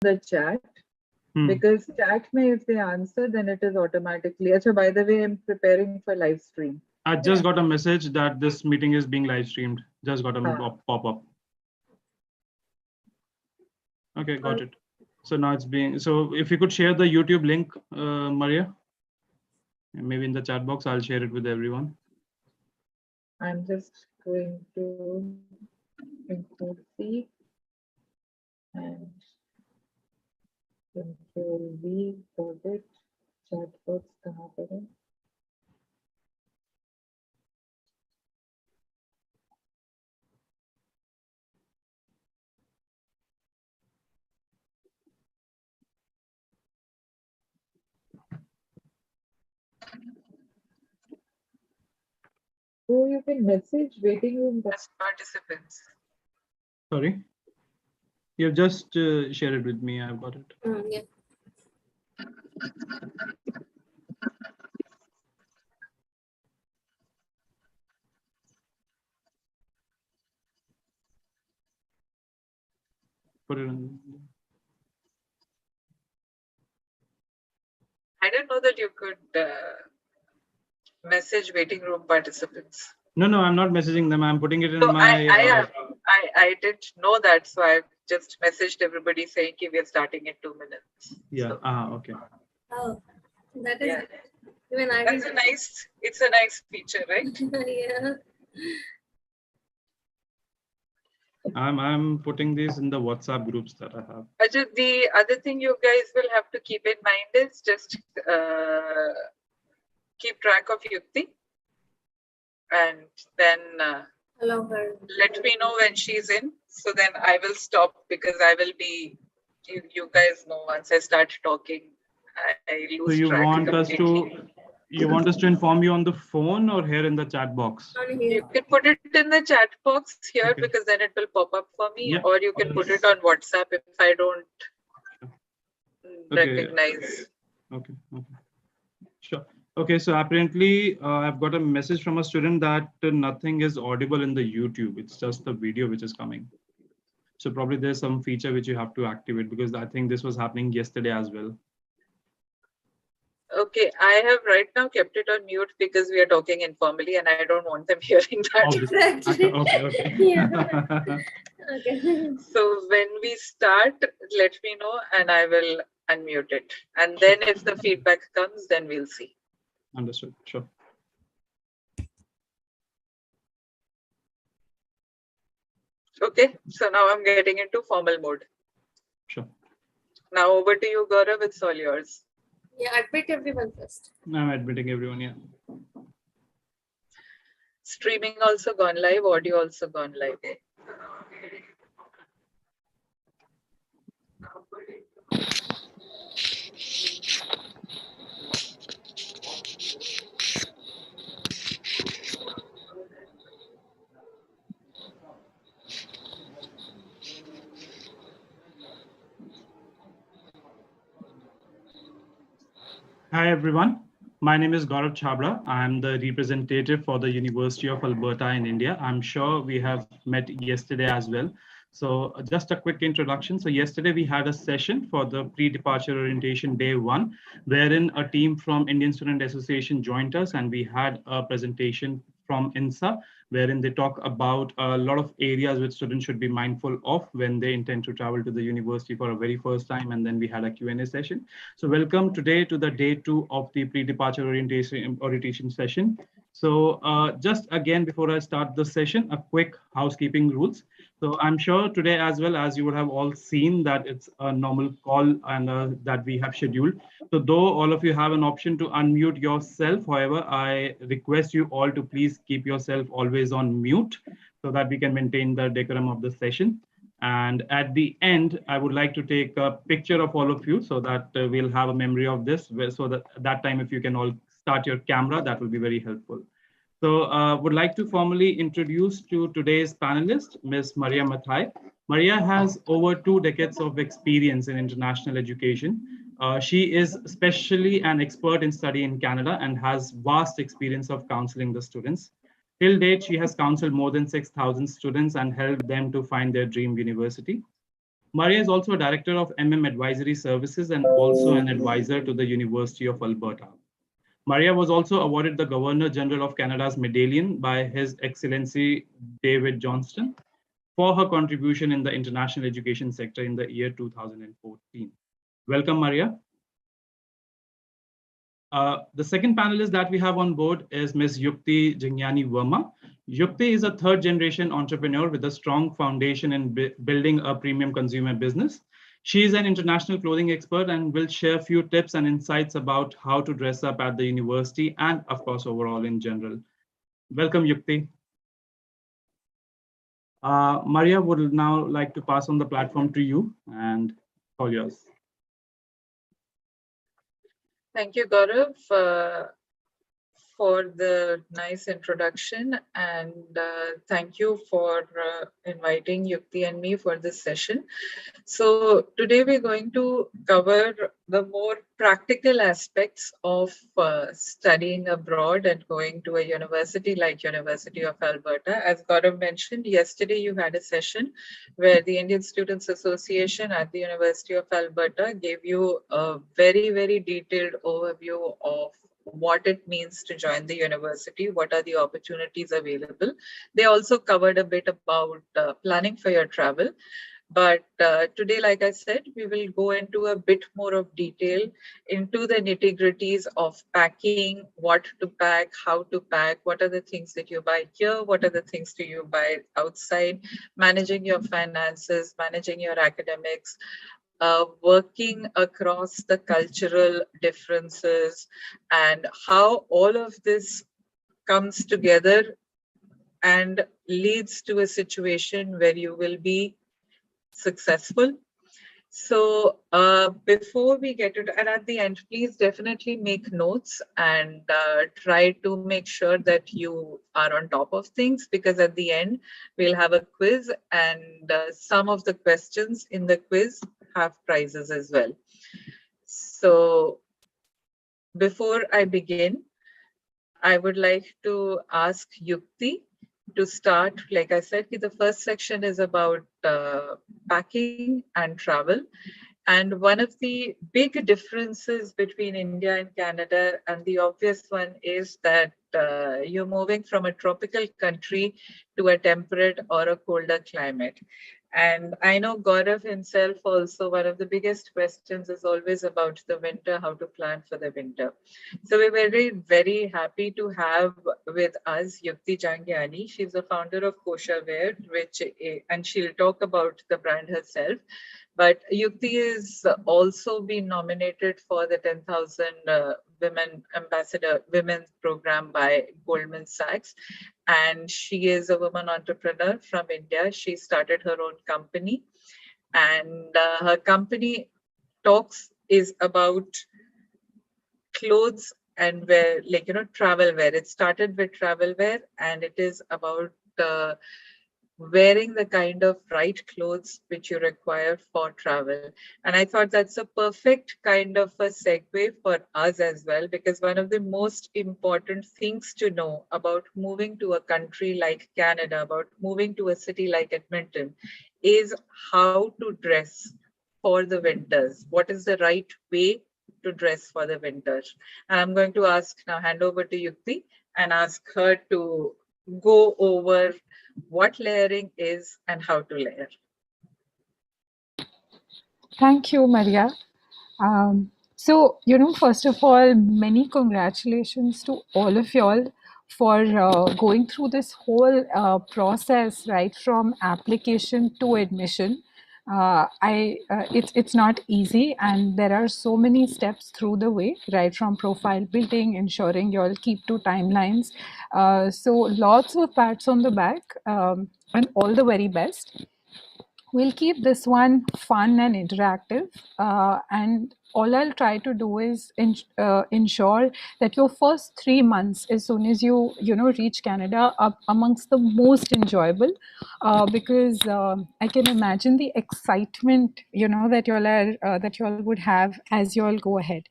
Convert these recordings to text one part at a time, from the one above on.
the chat. Because chat may, if they answer, then it is automatically. Achha, by the way, I'm preparing for live stream. I just got a message that this meeting is being live streamed. Just got a pop-up. Okay, got it. So now it's being, so if you could share the YouTube link, Maria, maybe in the chat box, I'll share it with everyone. I'm just going to include C and Control V, got it. Chat box kahan par hai? Oh, you can message waiting room participants. Sorry, you've just shared it with me. I've got it. Yeah. Put it in. I didn't know that you could message waiting room participants. No, I'm not messaging them. I'm putting it in So my. I didn't know that, so I just messaged everybody saying we are starting in 2 minutes. Yeah. So, Okay. Oh, that is. Yeah. Even I That's it's a nice feature, right? Yeah. I'm putting these in the WhatsApp groups that I have. Ajay, the other thing you guys will have to keep in mind is just keep track of Yukti, and then Allow her. let me know when she's in. So then I will stop, because I will be. You guys know, once I start talking, I lose So you track want completely. you want us to inform you on the phone or here in the chat box? You can put it in the chat box here, Okay. because then it will pop up for me, Yeah. or you can put it on WhatsApp if I don't Okay. recognize. Okay. Sure. Okay, so apparently I've got a message from a student that nothing is audible in the YouTube. It's just the video which is coming. So probably there's some feature which you have to activate, because I think this was happening yesterday as well. Okay, I have right now kept it on mute because we are talking informally and I don't want them hearing that. Exactly. Okay. Yeah. Okay. So when we start, let me know and I will unmute it. And then if the feedback comes, then we'll see. Understood. Sure. Okay, so now I'm getting into formal mode. Sure. Now over to you, Gaurav. It's all yours. Yeah, admit everyone first. I'm admitting everyone, yeah. Streaming also gone live, audio also gone live. Hi, everyone. My name is Gaurav Chabra. I'm the representative for the University of Alberta in India. I'm sure we have met yesterday as well. So just a quick introduction. So yesterday we had a session for the pre-departure orientation day 1, wherein a team from Indian Student Association joined us and we had a presentation from INSA, wherein they talk about a lot of areas which students should be mindful of when they intend to travel to the university for a very first time. And then we had a Q&A session. So welcome today to the day 2 of the pre-departure orientation session. So just again, before I start the session, a quick housekeeping rules. So I'm sure today as well, as you would have all seen, that it's a normal call and that we have scheduled. So though all of you have an option to unmute yourself, however, I request you all to please keep yourself always on mute so that we can maintain the decorum of the session. And at the end, I would like to take a picture of all of you so that we'll have a memory of this. So that time, if you can all start your camera, that will be very helpful. So would like to formally introduce to today's panelist, Ms. Maria Mathai. Maria has over 2 decades of experience in international education. She is especially an expert in study in Canada and has vast experience of counseling the students. Till date, she has counseled more than 6,000 students and helped them to find their dream university. Maria is also a director of Advisory Services and also an advisor to the University of Alberta. Maria was also awarded the Governor General of Canada's Medallion by His Excellency David Johnston for her contribution in the international education sector in the year 2014. Welcome, Maria. The second panelist that we have on board is Ms. Yukti Jingyani Verma. Yukti is a third generation entrepreneur with a strong foundation in building a premium consumer business. She is an international clothing expert and will share a few tips and insights about how to dress up at the university and of course, overall in general. Welcome, Yukti. Maria would now like to pass on the platform to you and all yours. Thank you, Gaurav, for the nice introduction, and thank you for inviting Yukti and me for this session. So today we're going to cover the more practical aspects of studying abroad and going to a university like University of Alberta. As Gaurav mentioned, yesterday you had a session where the Indian Students Association at the University of Alberta gave you a very, very detailed overview of what it means to join the university, what are the opportunities available. They also covered a bit about planning for your travel. But today, like I said, we will go into a bit more of detail into the nitty-gritties of packing, what to pack, how to pack, what are the things that you buy here, what are the things do you buy outside, managing your finances, managing your academics, working across the cultural differences, and how all of this comes together and leads to a situation where you will be successful. So before we get to it, and at the end, please definitely make notes and try to make sure that you are on top of things, because at the end, we'll have a quiz, and some of the questions in the quiz have prizes as well. So before I begin, I would like to ask Yukti to start. Like I said, the first section is about packing and travel. And one of the big differences between India and Canada, and the obvious one, is that you're moving from a tropical country to a temperate or a colder climate. And I know Gaurav himself also, one of the biggest questions is always about the winter, how to plan for the winter. So we're very, very happy to have with us Yukti Jangyani. She's the founder of Kosha Wear, and she'll talk about the brand herself. But Yukti is also been nominated for the 10,000 Women Ambassador Women's Program by Goldman Sachs. And she is a woman entrepreneur from India. She started her own company, and her company talks is about clothes and wear, like, travel wear. It started with travel wear, and it is about wearing the kind of right clothes which you require for travel. And I thought that's a perfect kind of a segue for us as well, because one of the most important things to know about moving to a country like Canada, about moving to a city like Edmonton, is how to dress for the winters. What is the right way to dress for the winters? And I'm going to hand over to Yukti and ask her to go over what layering is and how to layer. Thank you, Maria. So, first of all, many congratulations to all of y'all for going through this whole process, right from application to admission. It's not easy, and there are so many steps through the way, right from profile building, ensuring you all keep to timelines. So lots of pats on the back, and all the very best. We'll keep this one fun and interactive, and all I'll try to do is ensure that your first 3 months, as soon as you reach Canada, are amongst the most enjoyable, because I can imagine the excitement that y'all would have as y'all go ahead.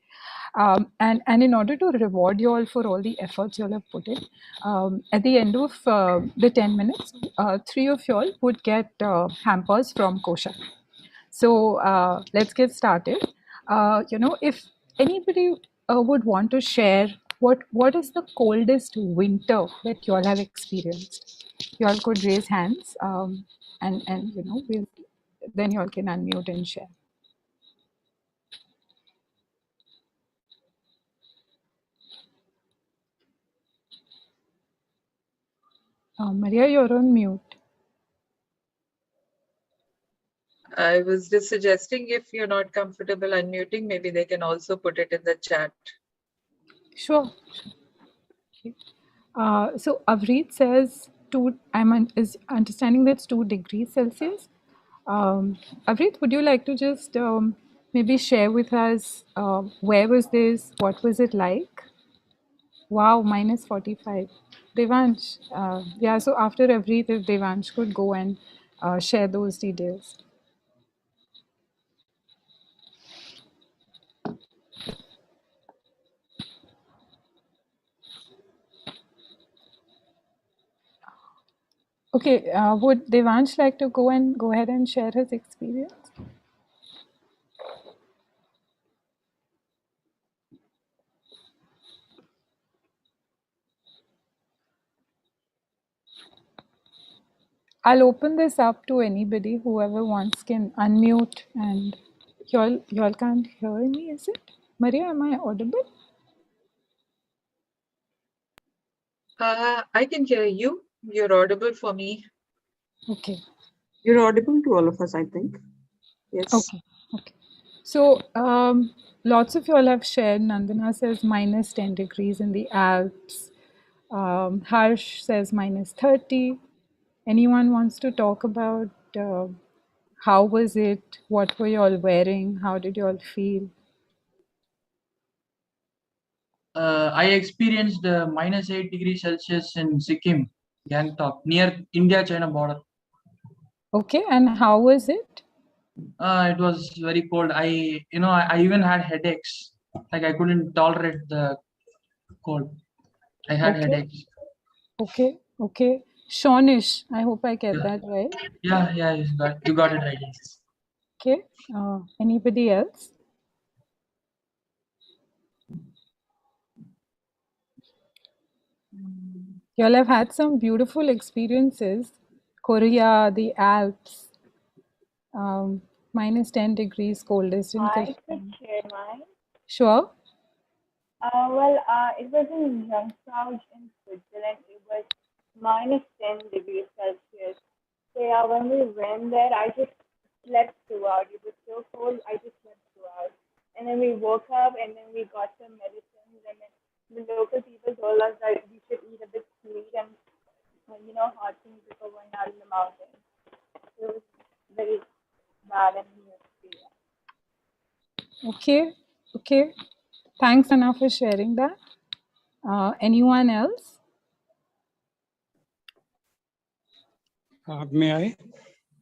And in order to reward you all for all the efforts you all have put in, at the end of the 10 minutes, 3 of you all would get hampers from Kosha. So let's get started. If anybody would want to share what is the coldest winter that you all have experienced, you all could raise hands, and then you all can unmute and share. Maria, you're on mute. I was just suggesting if you're not comfortable unmuting, maybe they can also put it in the chat. Sure. Okay. So Avreet says is understanding that's 2 degrees Celsius. Avreet, would you like to just maybe share with us where was this? What was it like? Wow, minus 45. Devansh, yeah, so after Avreet, if Devansh could go and share those details. Okay, would Devansh like to go ahead and share his experience? I'll open this up to anybody, whoever wants can unmute, and y'all can't hear me, is it? Maria, am I audible? I can hear you. You're audible for me. Okay. You're audible to all of us, I think. Yes. Okay. Okay. So lots of y'all have shared. Nandana says minus 10 degrees in the Alps. Harsh says minus 30. Anyone wants to talk about how was it? What were y'all wearing? How did y'all feel? I experienced minus 8 degrees Celsius in Sikkim, Gangtok, near India-China border. Okay, and how was it? It was very cold. I even had headaches. Like I couldn't tolerate the cold. I had Okay. headaches. Okay, okay. Shawnish, I hope I get Yeah. that right. Yeah, you got it right. Yes. Okay. Anybody else? Y'all have had some beautiful experiences. Korea, the Alps, minus 10 degrees coldest in I Kashmir. could share mine. Sure. It was in Jungfrau in Switzerland. It was minus 10 degrees Celsius. So yeah, when we went there, I just slept throughout. It was so cold, I just slept throughout. And then we woke up and then we got some medicines and then the local people told us that we should eat a bit sweet and hot things before going out in the mountains. So it was very bad and new experience. Okay. Okay. Thanks, Anna, for sharing that. Anyone else? May I?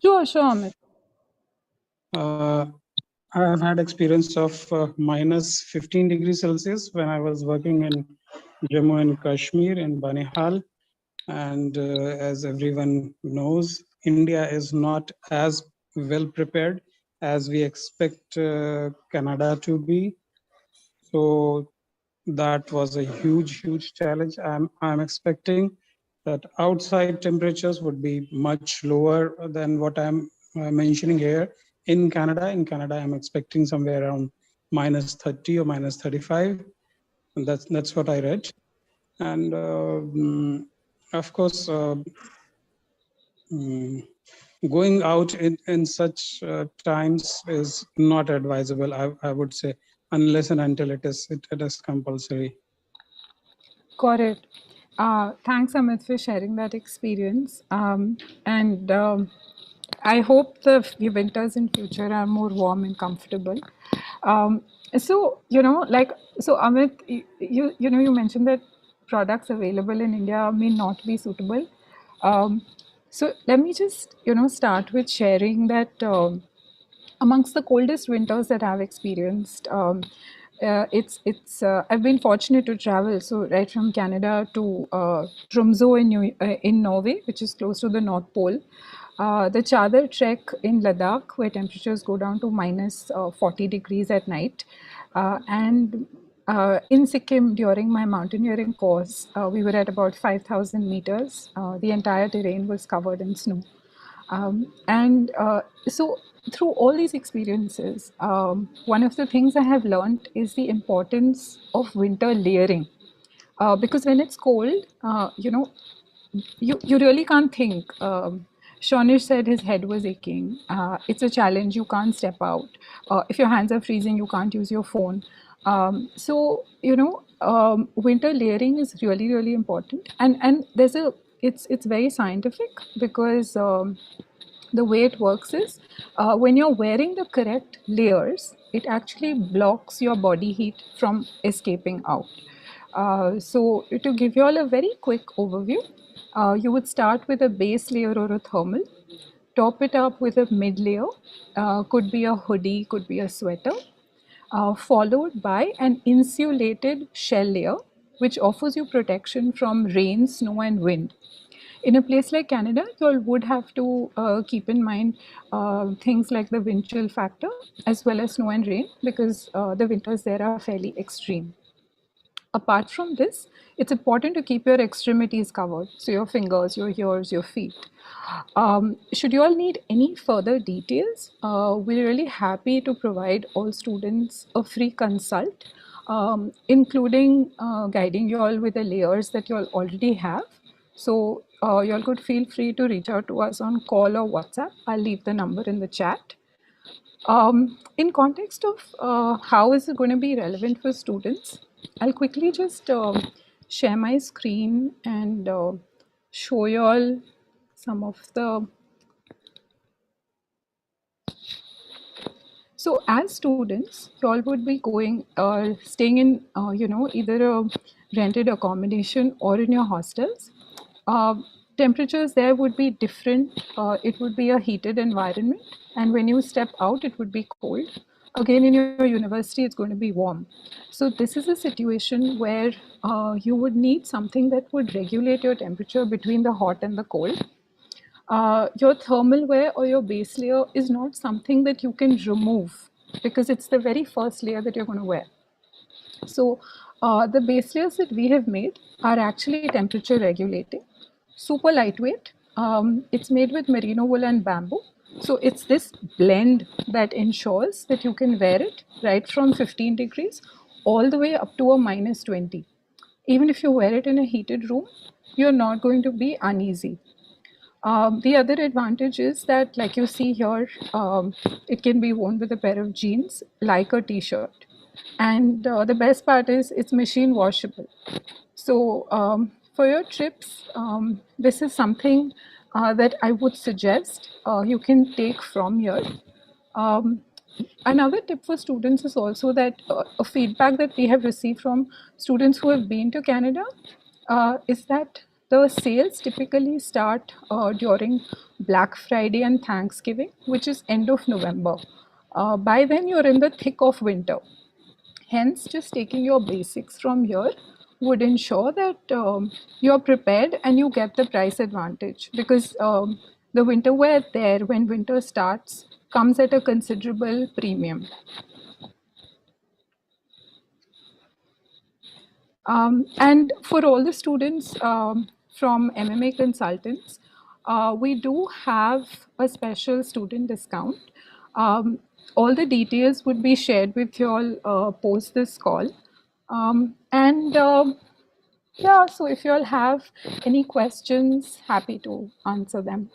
Sure, Amit. I have had experience of minus 15 degrees Celsius when I was working in Jammu and Kashmir in Banihal. And as everyone knows, India is not as well prepared as we expect Canada to be. So that was a huge challenge. I'm expecting that outside temperatures would be much lower than what I'm mentioning here. In Canada, I'm expecting somewhere around minus 30 or minus 35. And that's what I read. And of course, going out in such times is not advisable, I would say, unless and until it is compulsory. Got it. Thanks, Amit, for sharing that experience. And I hope the winters in future are more warm and comfortable. So Amit, you mentioned that products available in India may not be suitable. So let me just start with sharing that. Amongst the coldest winters that I've experienced, I've been fortunate to travel right from Canada to Tromsø in Norway, which is close to the North Pole. The Chadar trek in Ladakh, where temperatures go down to minus 40 degrees at night. And in Sikkim, during my mountaineering course, we were at about 5,000 meters. The entire terrain was covered in snow. So through all these experiences, one of the things I have learned is the importance of winter layering. Because when it's cold, you really can't think. Shonish said his head was aching. It's a challenge. You can't step out. If your hands are freezing, you can't use your phone. Winter layering is really, really important. And it's very scientific because the way it works is when you're wearing the correct layers, it actually blocks your body heat from escaping out. So to give you all a very quick overview, you would start with a base layer or a thermal, top it up with a mid layer, could be a hoodie, could be a sweater, followed by an insulated shell layer, which offers you protection from rain, snow, and wind. In a place like Canada, you all would have to keep in mind things like the wind chill factor as well as snow and rain, because the winters there are fairly extreme. Apart from this, it's important to keep your extremities covered, so your fingers, your ears, your feet. Should you all need any further details, we're really happy to provide all students a free consult, including guiding you all with the layers that you all already have. So you all could feel free to reach out to us on call or WhatsApp. I'll leave the number in the chat. In context of how is it going to be relevant for students, I'll quickly just share my screen and show you all some of the. So as students, you all would be going staying in either a rented accommodation or in your hostels. Temperatures there would be different. It would be a heated environment, and when you step out, it would be cold. Again, in your university, it's going to be warm. So this is a situation where you would need something that would regulate your temperature between the hot and the cold. Your thermal wear or your base layer is not something that you can remove because it's the very first layer that you're going to wear. So the base layers that we have made are actually temperature regulating, super lightweight. It's made with merino wool and bamboo. So it's this blend that ensures that you can wear it right from 15 degrees all the way up to a minus 20. Even if you wear it in a heated room, you're not going to be uneasy. The other advantage is that, like you see here, it can be worn with a pair of jeans, like a t-shirt. And the best part is it's machine washable. So for your trips, this is something that I would suggest you can take from here. Another tip for students is also that a feedback that we have received from students who have been to Canada is that the sales typically start during Black Friday and Thanksgiving, which is end of November. By then, you're in the thick of winter. Hence, just taking your basics from here would ensure that you're prepared and you get the price advantage, because the winter wear there, when winter starts, comes at a considerable premium. And for all the students from MMA Consultants, we do have a special student discount. All the details would be shared with you all post this call. Yeah, so if you all have any questions, happy to answer them.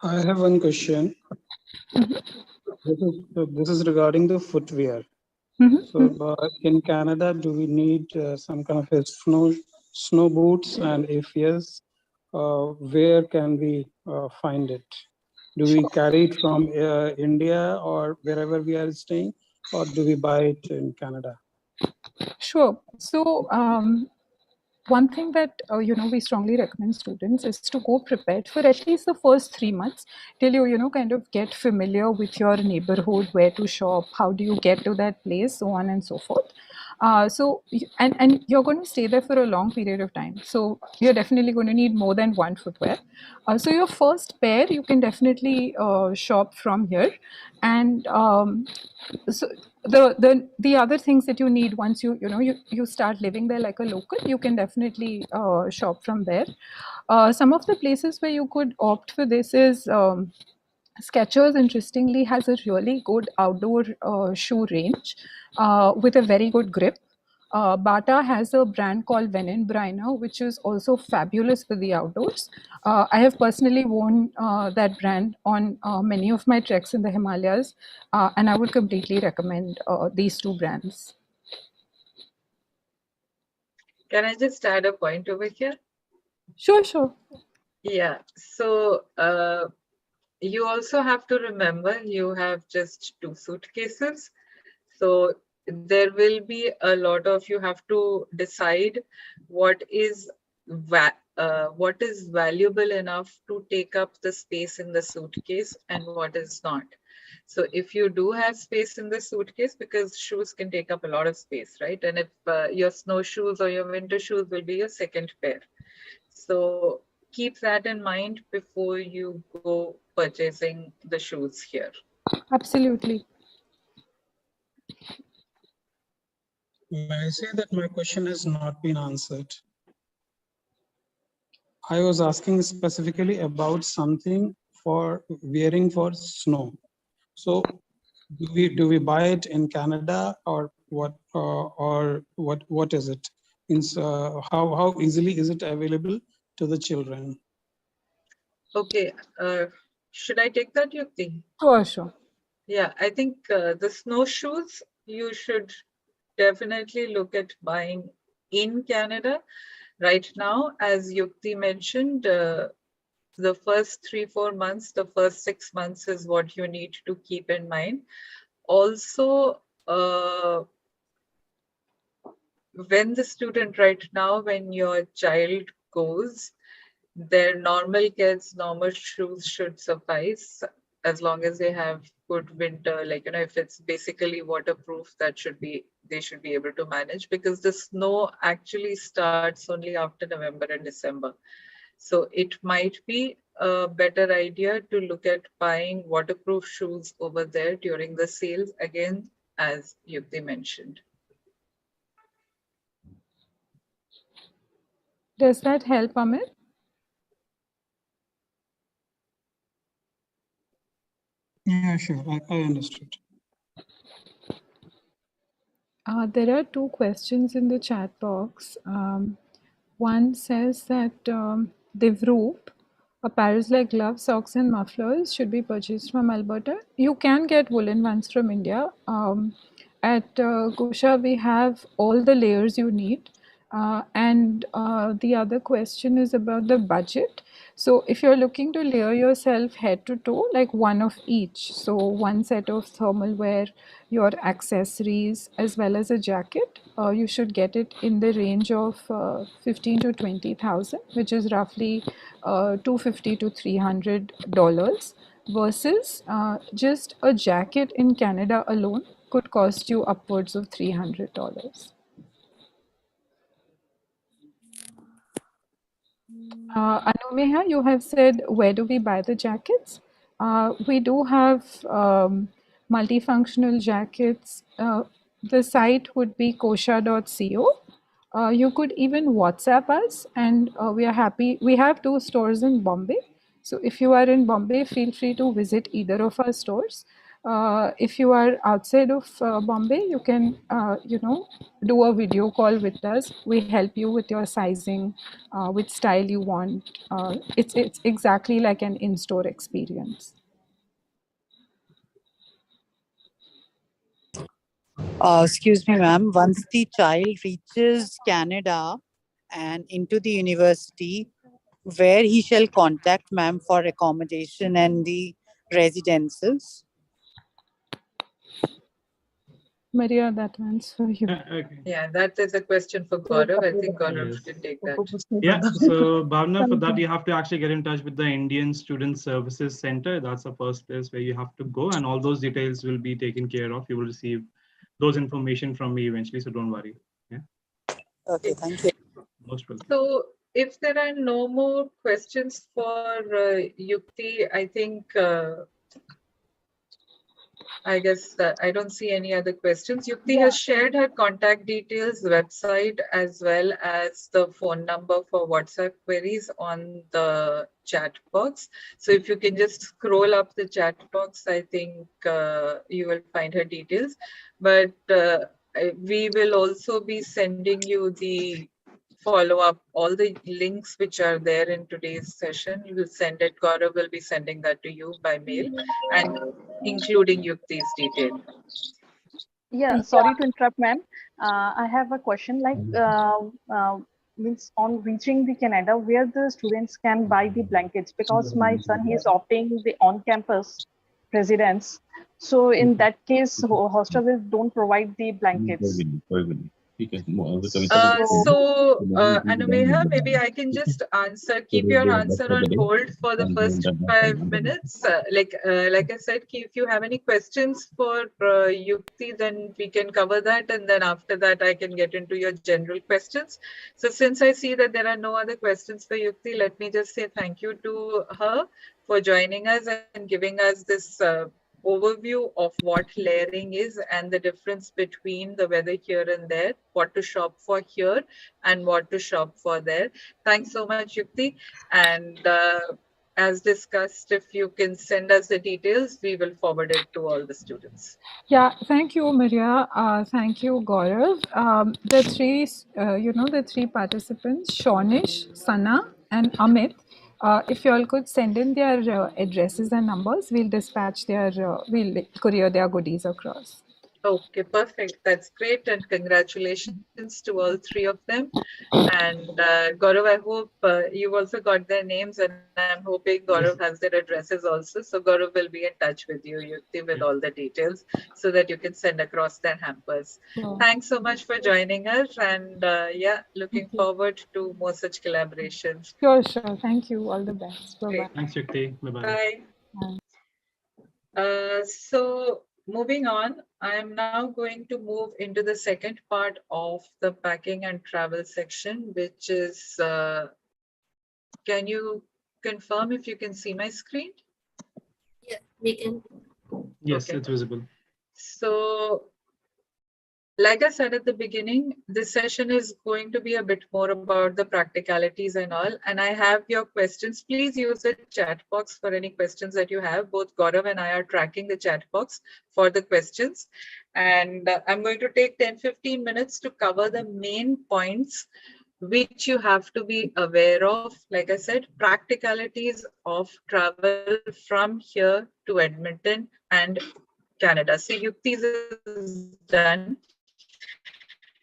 I have one question. This is regarding the footwear. So in Canada, do we need some kind of a snow boots? And if yes, where can we find it? Do we carry it from India or wherever we are staying, or do we buy it in Canada? Sure. So one thing that we strongly recommend students is to go prepared for at least the first 3 months till you kind of get familiar with your neighborhood, where to shop, how do you get to that place, so on and so forth. And you're going to stay there for a long period of time. So you're definitely going to need more than one footwear. So your first pair, you can definitely shop from here. And so the other things that you need once you start living there like a local, you can definitely shop from there. Some of the places where you could opt for this is Skechers, interestingly, has a really good outdoor shoe range with a very good grip. Bata has a brand called Veninbriner, which is also fabulous for the outdoors. I have personally worn that brand on many of my treks in the Himalayas, and I would completely recommend these two brands. Can I just add a point over here? Sure. Yeah. So you also have to remember you have just 2 suitcases. So there will be a lot of, you have to decide what is valuable enough to take up the space in the suitcase and what is not. So if you do have space in the suitcase, because shoes can take up a lot of space, right? And if your snowshoes or your winter shoes will be your second pair. So keep that in mind before you go purchasing the shoes here. Absolutely. May I say that my question has not been answered? I was asking specifically about something for wearing for snow. So do we buy it in Canada or what what is it? How easily is it available to the children? Okay, should I take that, Yukti? Sure. Yeah, I think the snowshoes, you should definitely look at buying in Canada. Right now, as Yukti mentioned, the first 3-4 months, the first 6 months is what you need to keep in mind. Also, when the student right now, when your child goes, their normal kids, normal shoes should suffice as long as they have good winter, like, if it's basically waterproof, they should be able to manage, because the snow actually starts only after November and December. So it might be a better idea to look at buying waterproof shoes over there during the sales, again, as Yukti mentioned. Does that help, Amit? Yeah, sure. I understood. There are 2 questions in the chat box. One says that Devroop, apparels like gloves, socks, and mufflers should be purchased from Alberta. You can get woolen ones from India. At Gosha, we have all the layers you need. And the other question is about the budget. So if you're looking to layer yourself head to toe, like one of each, so one set of thermal wear, your accessories, as well as a jacket, you should get it in the range of 15 to 20,000, which is roughly $250 to $300, versus just a jacket in Canada alone could cost you upwards of $300. Anumeha, you have said, where do we buy the jackets? We do have multifunctional jackets. The site would be kosha.co. You could even WhatsApp us, and we are happy. We have 2 stores in Bombay. So if you are in Bombay, feel free to visit either of our stores. If you are outside of Bombay, you can, do a video call with us. We help you with your sizing, which style you want. It's exactly like an in-store experience. Excuse me, ma'am. Once the child reaches Canada and into the university, where he shall contact ma'am for accommodation and the residences? Maria, that one's for you. Okay. Yeah, that is a question for Gaurav. I think Gaurav Yes. can take that. Yeah, so Bhavna, for that you have to actually get in touch with the Indian Student Services Center. That's the first place where you have to go, and all those details will be taken care of. You will receive those information from me eventually. So don't worry. Yeah. Okay, thank you. Most welcome. So if there are no more questions for Yukti, I guess I don't see any other questions. Yukti has shared her contact details, website, as well as the phone number for WhatsApp queries on the chat box. So if you can just scroll up the chat box, I think you will find her details. But we will also be sending you the follow up, all the links which are there in today's session. You will send it. Gaurav will be sending that to you by mail, and including Yukti's detail. Yeah, sorry to interrupt, ma'am. I have a question. Means on reaching the Canada, where the students can buy the blankets, because my son is opting the on-campus residence. So in that case, hostels don't provide the blankets. Anumeha, maybe I can just keep your answer on hold for the first 5 minutes. Like I said, if you have any questions for Yukti, then we can cover that. And then after that, I can get into your general questions. So since I see that there are no other questions for Yukti, let me just say thank you to her for joining us and giving us this overview of what layering is and the difference between the weather here and there, what to shop for here and what to shop for there. Thanks so much, Yukti. And as discussed, if you can send us the details, we will forward it to all the students. Yeah, thank you, Maria. Thank you, Gaurav. The three participants, Shawnish, Sana, and Amit. If you all could send in their addresses and numbers, we'll we'll courier their goodies across. Okay, perfect. That's great. And congratulations to all three of them. And Gaurav, I hope you've also got their names, and I'm hoping Gaurav has their addresses also. So Gaurav will be in touch with you, Yukti, with all the details so that you can send across their hampers. Sure. Thanks so much for joining us. And looking forward to more such collaborations. Sure. Thank you. All the best. Bye-bye. Thanks, Yukti. Bye-bye. Bye. So moving on, I am now going to move into the second part of the packing and travel section, which is, can you confirm if you can see my screen? Yeah, we can. Yes, Okay. it's visible. So, like I said at the beginning, this session is going to be a bit more about the practicalities and all. And I have your questions. Please use the chat box for any questions that you have. Both Gaurav and I are tracking the chat box for the questions. And I'm going to take 10-15 minutes to cover the main points which you have to be aware of. Like I said, practicalities of travel from here to Edmonton and Canada. So Yukti's is done.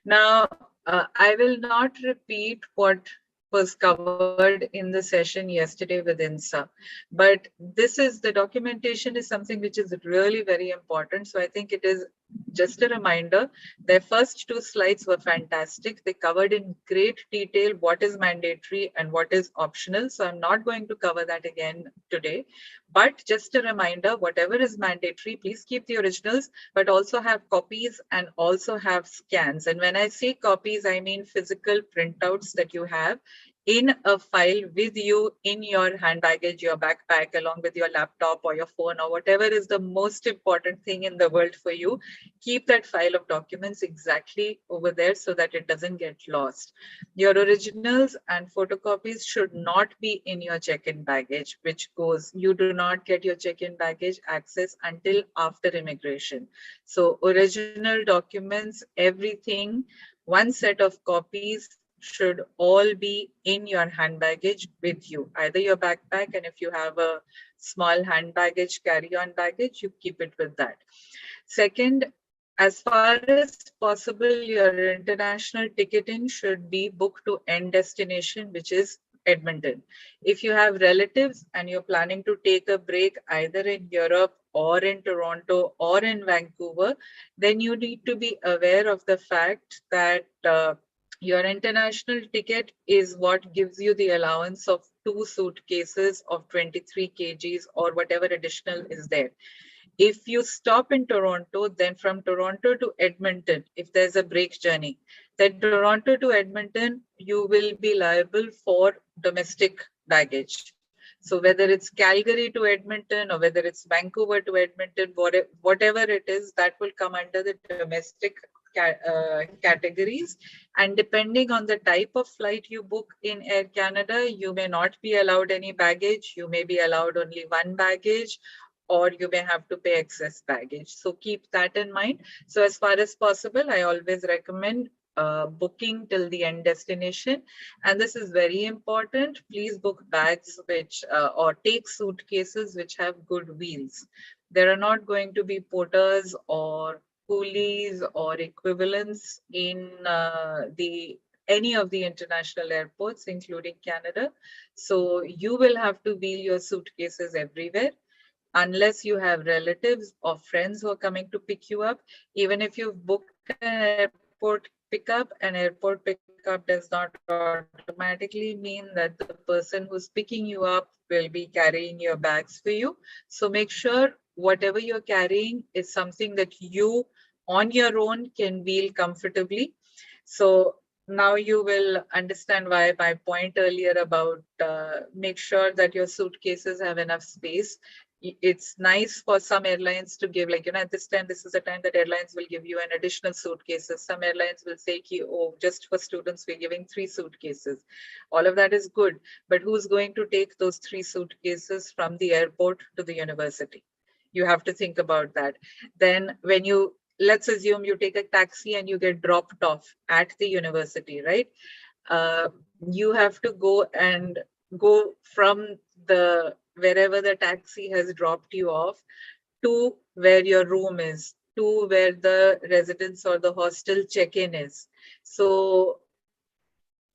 Now, I will not repeat what was covered in the session yesterday with INSA, but the documentation is something which is really very important. So I think it is just a reminder. Their first 2 slides were fantastic. They covered in great detail what is mandatory and what is optional. So I'm not going to cover that again today, but just a reminder, whatever is mandatory, please keep the originals, but also have copies and also have scans. And when I say copies, I mean physical printouts that you have in a file with you in your hand baggage, your backpack, along with your laptop or your phone or whatever is the most important thing in the world for you. Keep that file of documents exactly over there so that it doesn't get lost. Your originals and photocopies should not be in your check-in baggage, you do not get your check-in baggage access until after immigration. So original documents, everything, one set of copies should all be in your hand baggage with you, either your backpack, and if you have a small hand baggage, carry-on baggage, you keep it with that. Second, as far as possible, your international ticketing should be booked to end destination, which is Edmonton. If you have relatives and you're planning to take a break either in Europe or in Toronto or in Vancouver, then you need to be aware of the fact that your international ticket is what gives you the allowance of 2 suitcases of 23 kgs or whatever additional is there. If you stop in Toronto, then from Toronto to Edmonton, if there's a break journey, then Toronto to Edmonton, you will be liable for domestic baggage. So whether it's Calgary to Edmonton or whether it's Vancouver to Edmonton, whatever it is, that will come under the domestic categories. And depending on the type of flight you book in Air Canada, you may not be allowed any baggage. You may be allowed only one baggage, or you may have to pay excess baggage. So keep that in mind. So as far as possible, I always recommend booking till the end destination. And this is very important. Please book bags which, or take suitcases which have good wheels. There are not going to be porters or coolies or equivalents in any of the international airports, including Canada. So you will have to wheel your suitcases everywhere, unless you have relatives or friends who are coming to pick you up. Even if you've booked an airport pickup does not automatically mean that the person who's picking you up will be carrying your bags for you. So make sure whatever you're carrying is something that you on your own can wheel comfortably. So now you will understand why my point earlier about make sure that your suitcases have enough space. It's nice for some airlines to give, like, at this time, this is the time that airlines will give you an additional suitcases. Some airlines will say, oh, just for students, we're giving 3 suitcases. All of that is good. But who's going to take those 3 suitcases from the airport to the university? You have to think about that. Then when you, let's assume you take a taxi and you get dropped off at the university, right? You have to go from the wherever the taxi has dropped you off to where your room is, to where the residence or the hostel check-in is. So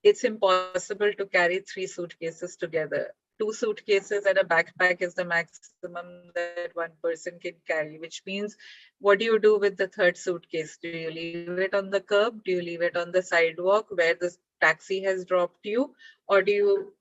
it's impossible to carry 3 suitcases together. 2 suitcases and a backpack is the maximum that one person can carry, which means, what do you do with the 3rd suitcase? Do you leave it on the curb? Do you leave it on the sidewalk where the taxi has dropped you? Or do you,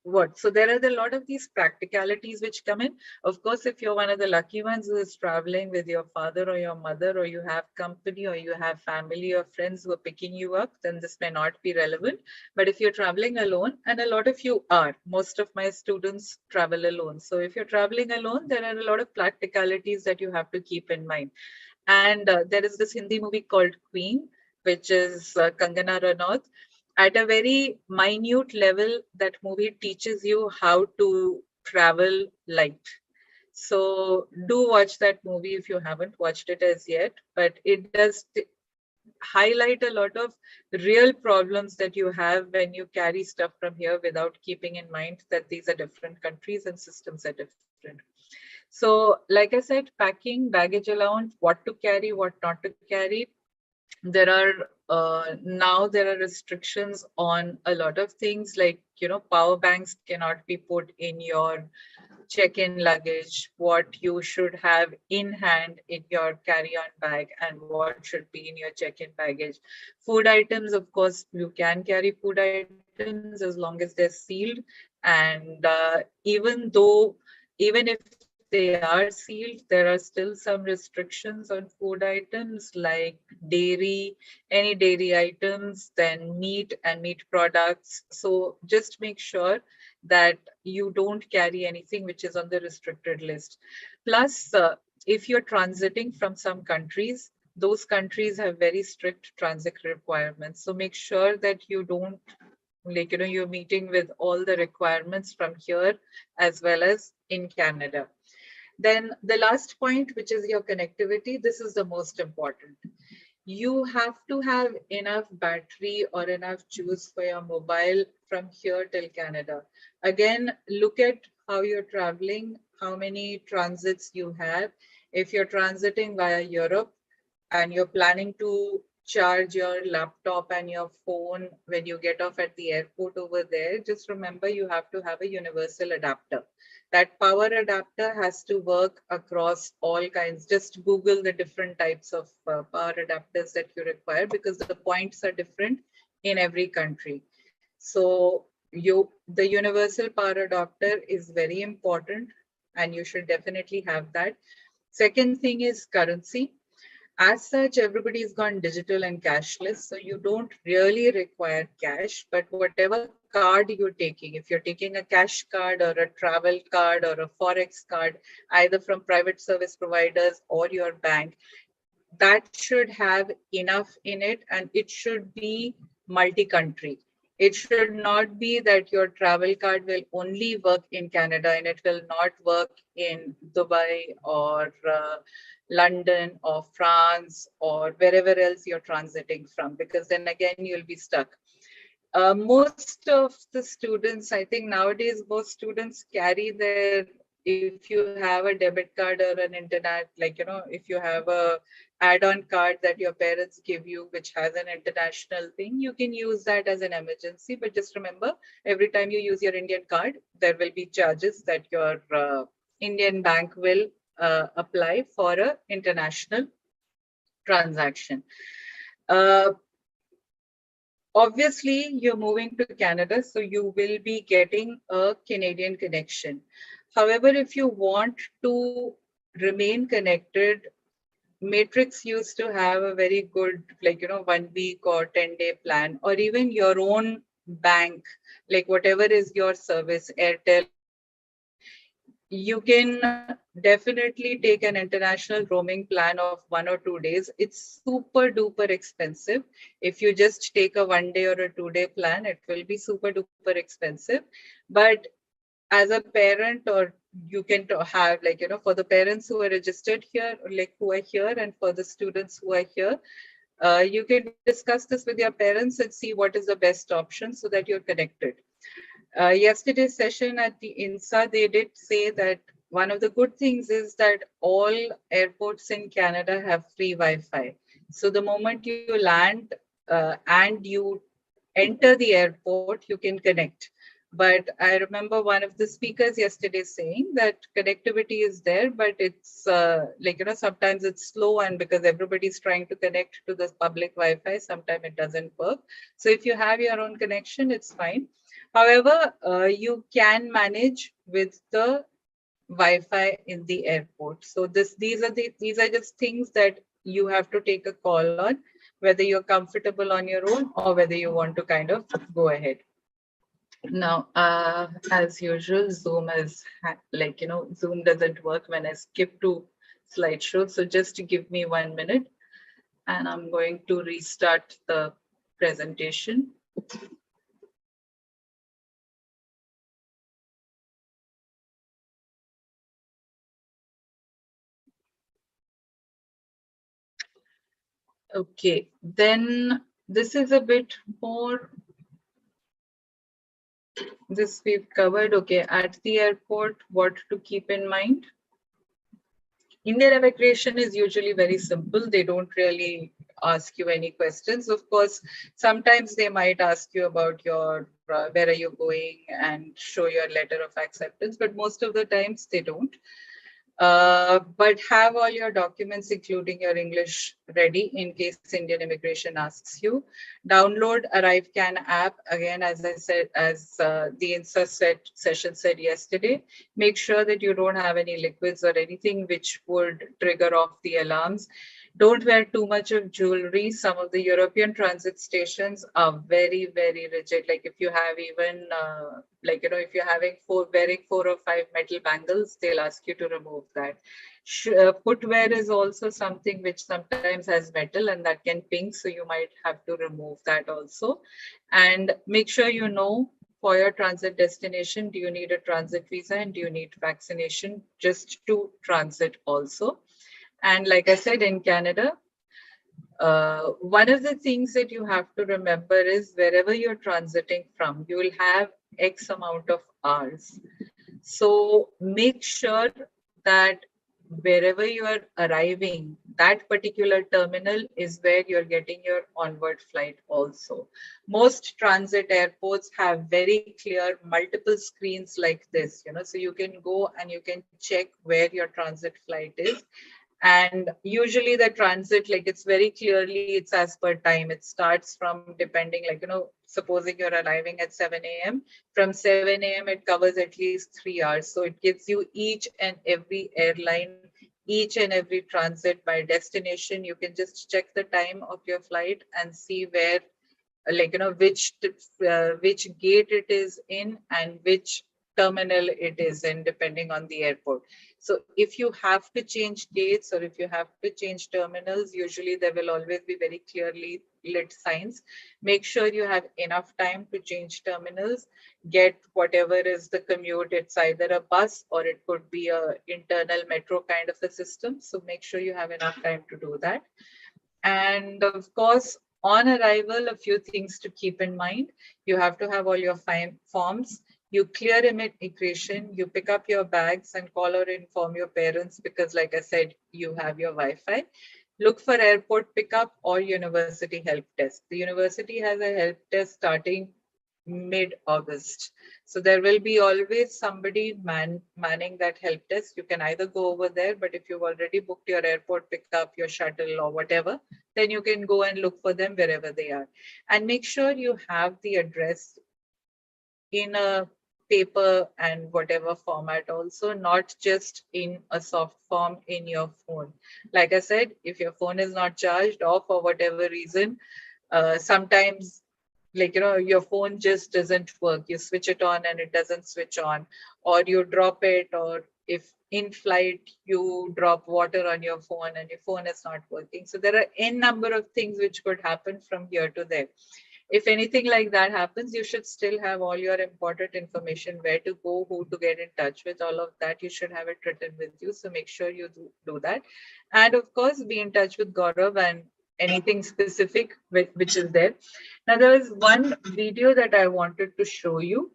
what? So there are a lot of these practicalities which come in. Of course, if you're one of the lucky ones who is traveling with your father or your mother, or you have company, or you have family or friends who are picking you up, then this may not be relevant. But if you're traveling alone, and a lot of you are, most of my students travel alone. So if you're traveling alone, there are a lot of practicalities that you have to keep in mind. And there is this Hindi movie called Queen, which is Kangana Ranaut. At a very minute level, that movie teaches you how to travel light. So do watch that movie if you haven't watched it as yet, but it does highlight a lot of real problems that you have when you carry stuff from here without keeping in mind that these are different countries and systems are different. So like I said, packing, baggage allowance, what to carry, what not to carry. There are now there are restrictions on a lot of things, like power banks cannot be put in your check-in luggage, what you should have in hand in your carry-on bag and what should be in your check-in baggage. Food items, of course, you can carry food items as long as they're sealed. And even if they are sealed, there are still some restrictions on food items like dairy, any dairy items, then meat and meat products. So just make sure that you don't carry anything which is on the restricted list. Plus, if you're transiting from some countries, those countries have very strict transit requirements. So make sure that you don't, you're meeting with all the requirements from here as well as in Canada. Then the last point, which is your connectivity, this is the most important. You have to have enough battery or enough juice for your mobile from here till Canada. Again, look at how you're traveling, how many transits you have. If you're transiting via Europe and you're planning to charge your laptop and your phone when you get off at the airport over there, just remember you have to have a universal adapter. That power adapter has to work across all kinds. Just Google the different types of power adapters that you require, because the points are different in every country. So the universal power adapter is very important and you should definitely have that. Second thing is currency. As such, everybody's gone digital and cashless, so you don't really require cash, but whatever card you're taking, if you're taking a cash card or a travel card or a Forex card, either from private service providers or your bank, that should have enough in it, and it should be multi-country. It should not be that your travel card will only work in Canada and it will not work in Dubai or London or France or wherever else you're transiting from, because then again you'll be stuck. Most of the students, I think nowadays, most students carry their, if you have a debit card or an internet, like, if you have a add-on card that your parents give you, which has an international thing, you can use that as an emergency. But just remember, every time you use your Indian card, there will be charges that your Indian bank will apply for an international transaction. Obviously, you're moving to Canada, so you will be getting a Canadian connection. However, if you want to remain connected, Matrix used to have a very good, 1 week or 10-day plan, or even your own bank, like whatever is your service, Airtel or Vodafone. You can definitely take an international roaming plan of 1 or 2 days. It's super duper expensive. If you just take a 1 day or a 2-day plan, it will be super duper expensive. But as a parent, or you can have, for the parents who are registered here, like who are here, and for the students who are here, you can discuss this with your parents and see what is the best option so that you're connected. Yesterday's session at the INSA, they did say that one of the good things is that all airports in Canada have free Wi-Fi. So the moment you land and you enter the airport, you can connect. But I remember one of the speakers yesterday saying that connectivity is there, but it's sometimes it's slow, and because everybody's trying to connect to the public Wi-Fi, sometimes it doesn't work. So if you have your own connection, it's fine. However, you can manage with the Wi-Fi in the airport. So these are just things that you have to take a call on, whether you're comfortable on your own or whether you want to kind of go ahead. Now, as usual, Zoom is Zoom doesn't work when I skip to slideshow. So just to give me 1 minute, and I'm going to restart the presentation. Okay, then this is a bit more, this we've covered. Okay, at the airport, what to keep in mind. Indian immigration is usually very simple. They don't really ask you any questions. Of course, sometimes they might ask you about your, where are you going, and show your letter of acceptance, but most of the times they don't. But have all your documents, including your English, ready in case Indian immigration asks you. Download ArriveCan app. Again, as I said, as the INSA session said yesterday, make sure that you don't have any liquids or anything which would trigger off the alarms. Don't wear too much of jewelry. Some of the European transit stations are very, very rigid. Like if you have even, if you're wearing 4 or 5 metal bangles, they'll ask you to remove that. Footwear is also something which sometimes has metal and that can ping, so you might have to remove that also. And make sure you know for your transit destination, do you need a transit visa and do you need vaccination just to transit also. And like I said, in Canada, one of the things that you have to remember is wherever you're transiting from, you will have X amount of hours. So make sure that wherever you are arriving, that particular terminal is where you're getting your onward flight also. Most transit airports have very clear multiple screens like this, so you can go and you can check where your transit flight is. And usually the transit, it's very clearly, it's as per time. It starts from, depending, supposing you're arriving at 7 a.m. From 7 a.m. it covers at least 3 hours. So it gives you each and every airline each and every transit by destination. You can just check the time of your flight and see where, like, which gate it is in and which terminal it is in, depending on the airport. So if you have to change gates or if you have to change terminals, usually there will always be very clearly lit signs. Make sure you have enough time to change terminals, get whatever is the commute. It's either a bus or it could be a internal metro kind of a system. So make sure you have enough time to do that. And of course, on arrival, a few things to keep in mind. You have to have all your forms. You clear immigration, you pick up your bags and call or inform your parents because, like I said, you have your Wi-Fi. Look for airport pickup or university help desk. The university has a help desk starting mid-August. So there will be always somebody manning that help desk. You can either go over there, but if you've already booked your airport pickup, your shuttle or whatever, then you can go and look for them wherever they are. And make sure you have the address in a paper and whatever format also, not just in a soft form in your phone. Like I said, if your phone is not charged or for whatever reason, sometimes, like, your phone just doesn't work. You switch it on and it doesn't switch on, or you drop it, or if in flight you drop water on your phone and your phone is not working. So there are n number of things which could happen from here to there. If anything like that happens, you should still have all your important information, where to go, who to get in touch with, all of that. You should have it written with you. So make sure you do that. And of course, be in touch with Gaurav and anything specific which is there. Now, there is one video that I wanted to show you,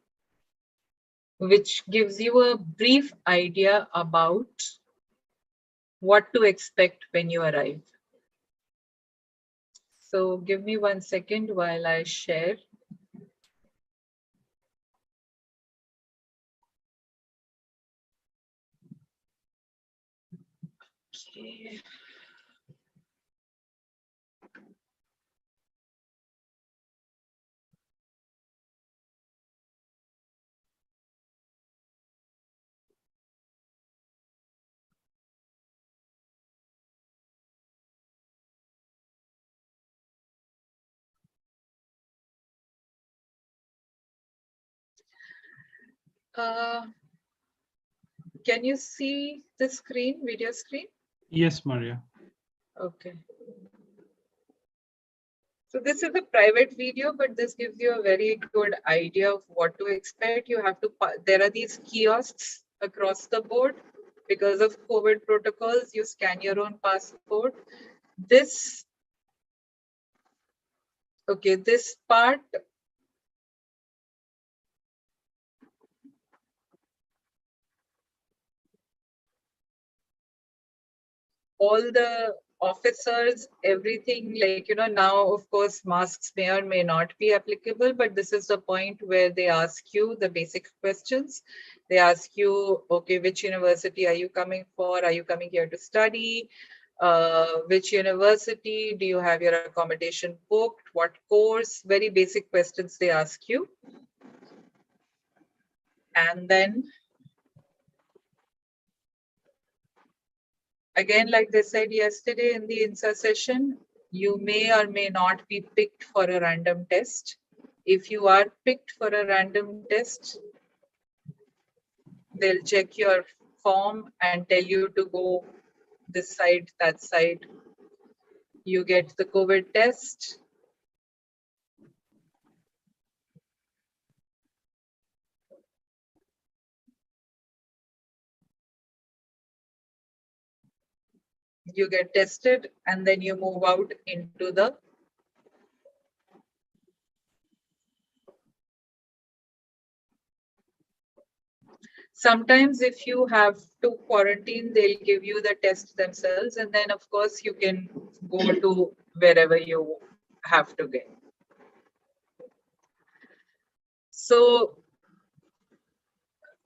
which gives you a brief idea about what to expect when you arrive. So give me 1 second while I share. Okay. Can you see the screen, video screen? Yes, Maria. Okay. So this is a private video, but this gives you a very good idea of what to expect. You have to, there are these kiosks across the board. Because of COVID protocols, you scan your own passport. This part, all the officers, everything, like, now, of course, masks may or may not be applicable, but this is the point where they ask you the basic questions. They ask you, okay, which university are you coming for? Are you coming here to study? Which university? Do you have your accommodation booked? What course? Very basic questions they ask you. And then, again, like they said yesterday in the INSA session, you may or may not be picked for a random test. If you are picked for a random test, they'll check your form and tell you to go this side, that side. You get the COVID test. You get tested and then you move out into the sometimes if you have to quarantine, they'll give you the test themselves, and then of course you can go to wherever you have to get. So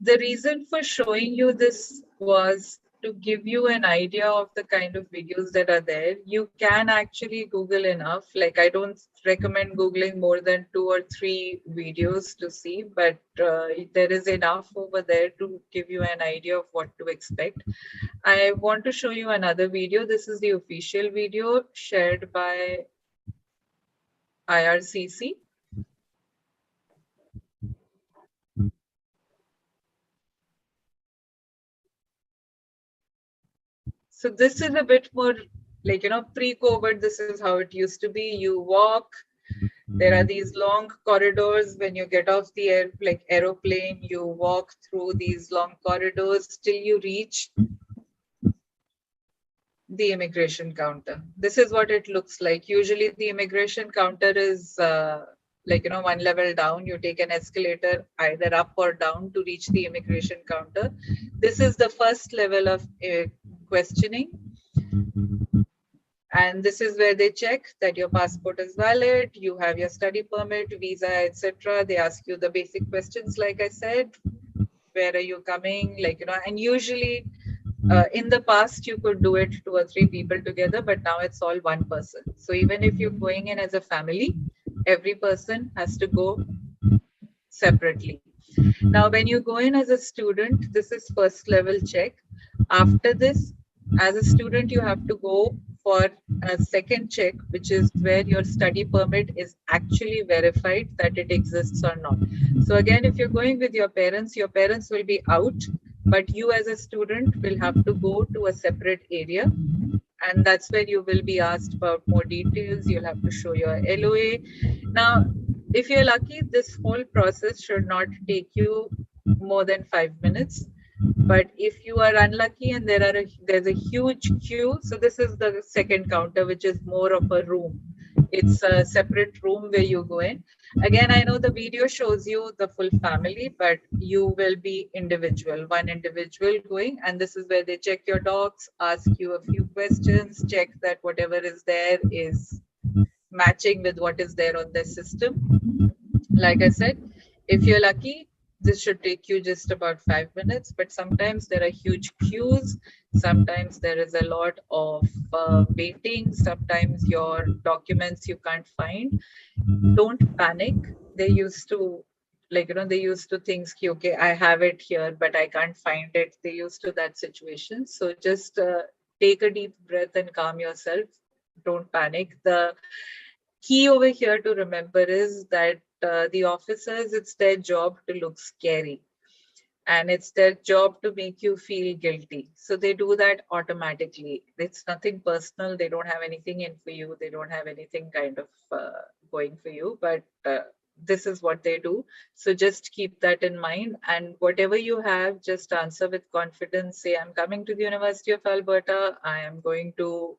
the reason for showing you this was to give you an idea of the kind of videos that are there, you can actually Google enough. Like, I don't recommend Googling more than 2 or 3 videos to see, but there is enough over there to give you an idea of what to expect. I want to show you another video. This is the official video shared by IRCC. So this is a bit more like, pre-COVID, this is how it used to be. You walk, there are these long corridors. When you get off the aeroplane, you walk through these long corridors till you reach the immigration counter. This is what it looks like. Usually the immigration counter is one level down. You take an escalator either up or down to reach the immigration counter. This is the first level of questioning. And this is where they check that your passport is valid, you have your study permit, visa, etc. They ask you the basic questions, like I said, where are you coming, and usually in the past you could do it 2 or 3 people together, but now it's all one person. So even if you're going in as a family, every person has to go separately. Now, when you go in as a student, this is first level check. After this, as a student, you have to go for a second check, which is where your study permit is actually verified that it exists or not. So again, if you're going with your parents will be out, but you as a student will have to go to a separate area. And that's where you will be asked about more details. You'll have to show your LOA. Now, if you're lucky, this whole process should not take you more than 5 minutes. But if you are unlucky and there's a huge queue, so this is the second counter, which is more of a room. It's a separate room where you go in. Again, I know the video shows you the full family, but you will be one individual going, and this is where they check your docs, ask you a few questions, check that whatever is there is matching with what is there on the system. Like I said, if you're lucky, this should take you just about 5 minutes, but sometimes there are huge queues. Sometimes there is a lot of waiting. Sometimes your documents you can't find. Don't panic. They used to think, okay, I have it here, but I can't find it. They used to that situation. So just take a deep breath and calm yourself. Don't panic. The key over here to remember is that the officers, it's their job to look scary, and it's their job to make you feel guilty. So they do that automatically. It's nothing personal. They don't have anything in for you. They don't have anything kind of going for you, but this is what they do. So just keep that in mind, and whatever you have, just answer with confidence. Say, I'm coming to the University of Alberta. I am going to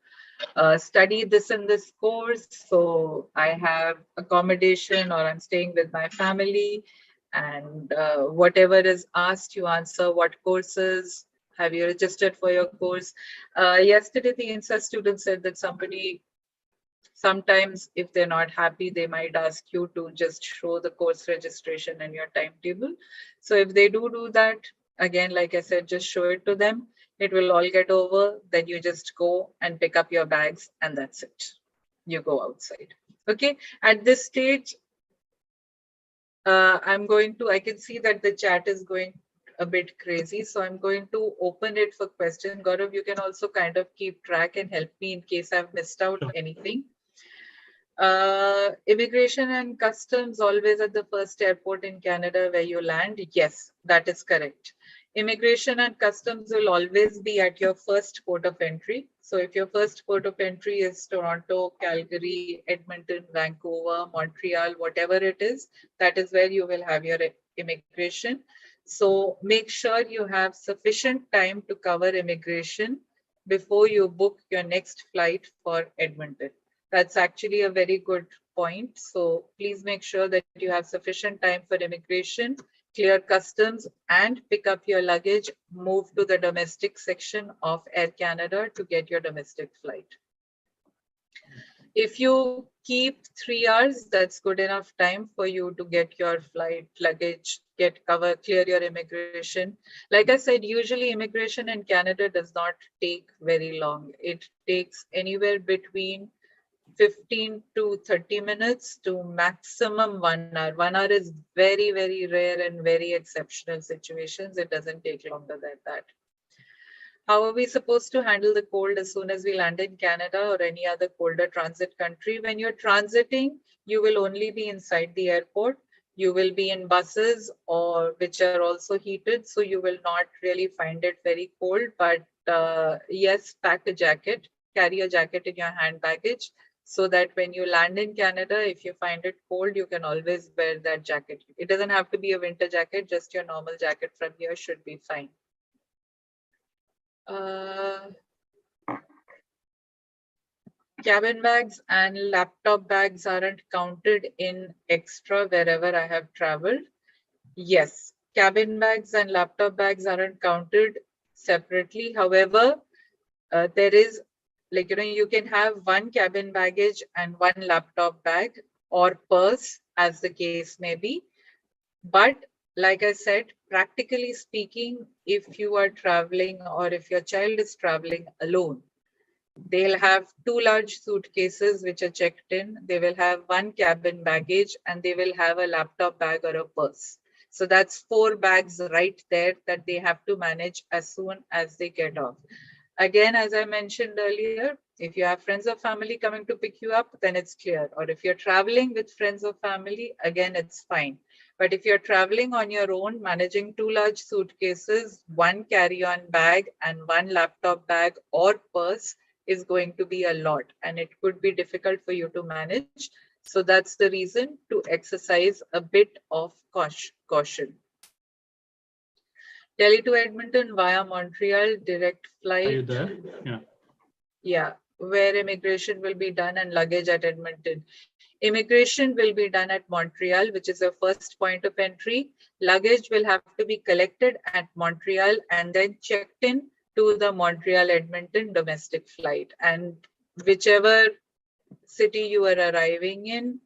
study this in this course. So I have accommodation, or I'm staying with my family, and whatever is asked, you answer. What courses? Have you registered for your course? Yesterday, the INSA student said that sometimes if they're not happy, they might ask you to just show the course registration and your timetable. So if they do that, again, like I said, just show it to them. It will all get over. Then you just go and pick up your bags, and that's it. You go outside. Okay. At this stage, I can see that the chat is going a bit crazy. So I'm going to open it for questions. Gaurav, you can also kind of keep track and help me in case I've missed out anything. Immigration and customs always at the first airport in Canada where you land. Yes, that is correct. Immigration and customs will always be at your first port of entry. So if your first port of entry is Toronto, Calgary, Edmonton, Vancouver, Montreal, whatever it is, that is where you will have your immigration. So make sure you have sufficient time to cover immigration before you book your next flight for Edmonton. That's actually a very good point. So please make sure that you have sufficient time for immigration, clear customs, and pick up your luggage, move to the domestic section of Air Canada to get your domestic flight. If you keep 3 hours, that's good enough time for you to get your flight luggage, clear your immigration. Like I said, usually immigration in Canada does not take very long. It takes anywhere between 15 to 30 minutes to maximum 1 hour. 1 hour is very, very rare and very exceptional situations. It doesn't take longer than that. How are we supposed to handle the cold as soon as we land in Canada or any other colder transit country? When you're transiting, you will only be inside the airport. You will be in buses or which are also heated, so you will not really find it very cold. But yes, pack a jacket, carry a jacket in your hand baggage, so that when you land in Canada, if you find it cold, you can always wear that jacket. It doesn't have to be a winter jacket, just your normal jacket from here should be fine. Cabin bags and laptop bags aren't counted in extra wherever I have traveled. Yes, cabin bags and laptop bags aren't counted separately. However, there is, like, you can have one cabin baggage and one laptop bag or purse, as the case may be. But like I said, practically speaking, if you are traveling or if your child is traveling alone, they'll have 2 large suitcases which are checked in. They will have one cabin baggage and they will have a laptop bag or a purse. So that's 4 bags right there that they have to manage as soon as they get off. Again, as I mentioned earlier, if you have friends or family coming to pick you up, then it's clear. Or if you're traveling with friends or family, again, it's fine. But if you're traveling on your own, managing 2 large suitcases, one carry-on bag and one laptop bag or purse is going to be a lot, and it could be difficult for you to manage. So that's the reason to exercise a bit of caution. Delhi to Edmonton via Montreal, direct flight. Are you there? Yeah. Yeah, where immigration will be done and luggage at Edmonton. Immigration will be done at Montreal, which is the first point of entry. Luggage will have to be collected at Montreal and then checked in to the Montreal-Edmonton domestic flight. And whichever city you are arriving in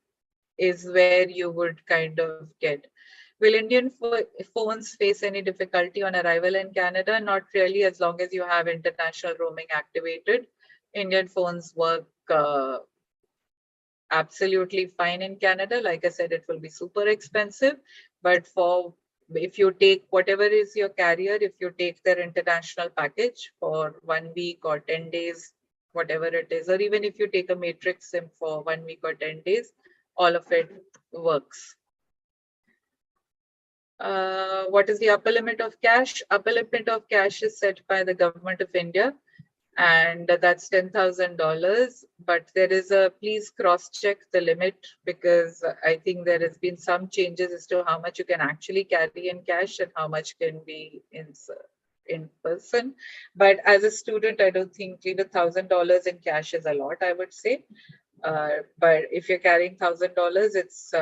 is where you would kind of get. Will Indian phones face any difficulty on arrival in Canada? Not really, as long as you have international roaming activated. Indian phones work absolutely fine in Canada. Like I said, it will be super expensive, but if you take whatever is your carrier, if you take their international package for 1 week or 10 days, whatever it is, or even if you take a matrix SIM for 1 week or 10 days, all of it works. What is the upper limit of cash? Upper limit of cash is set by the government of India, and that's $10,000. But there is please cross-check the limit, because I think there has been some changes as to how much you can actually carry in cash and how much can be in person. But as a student, I don't think even $1,000 in cash is a lot, I would say. But if you're carrying $1,000, it's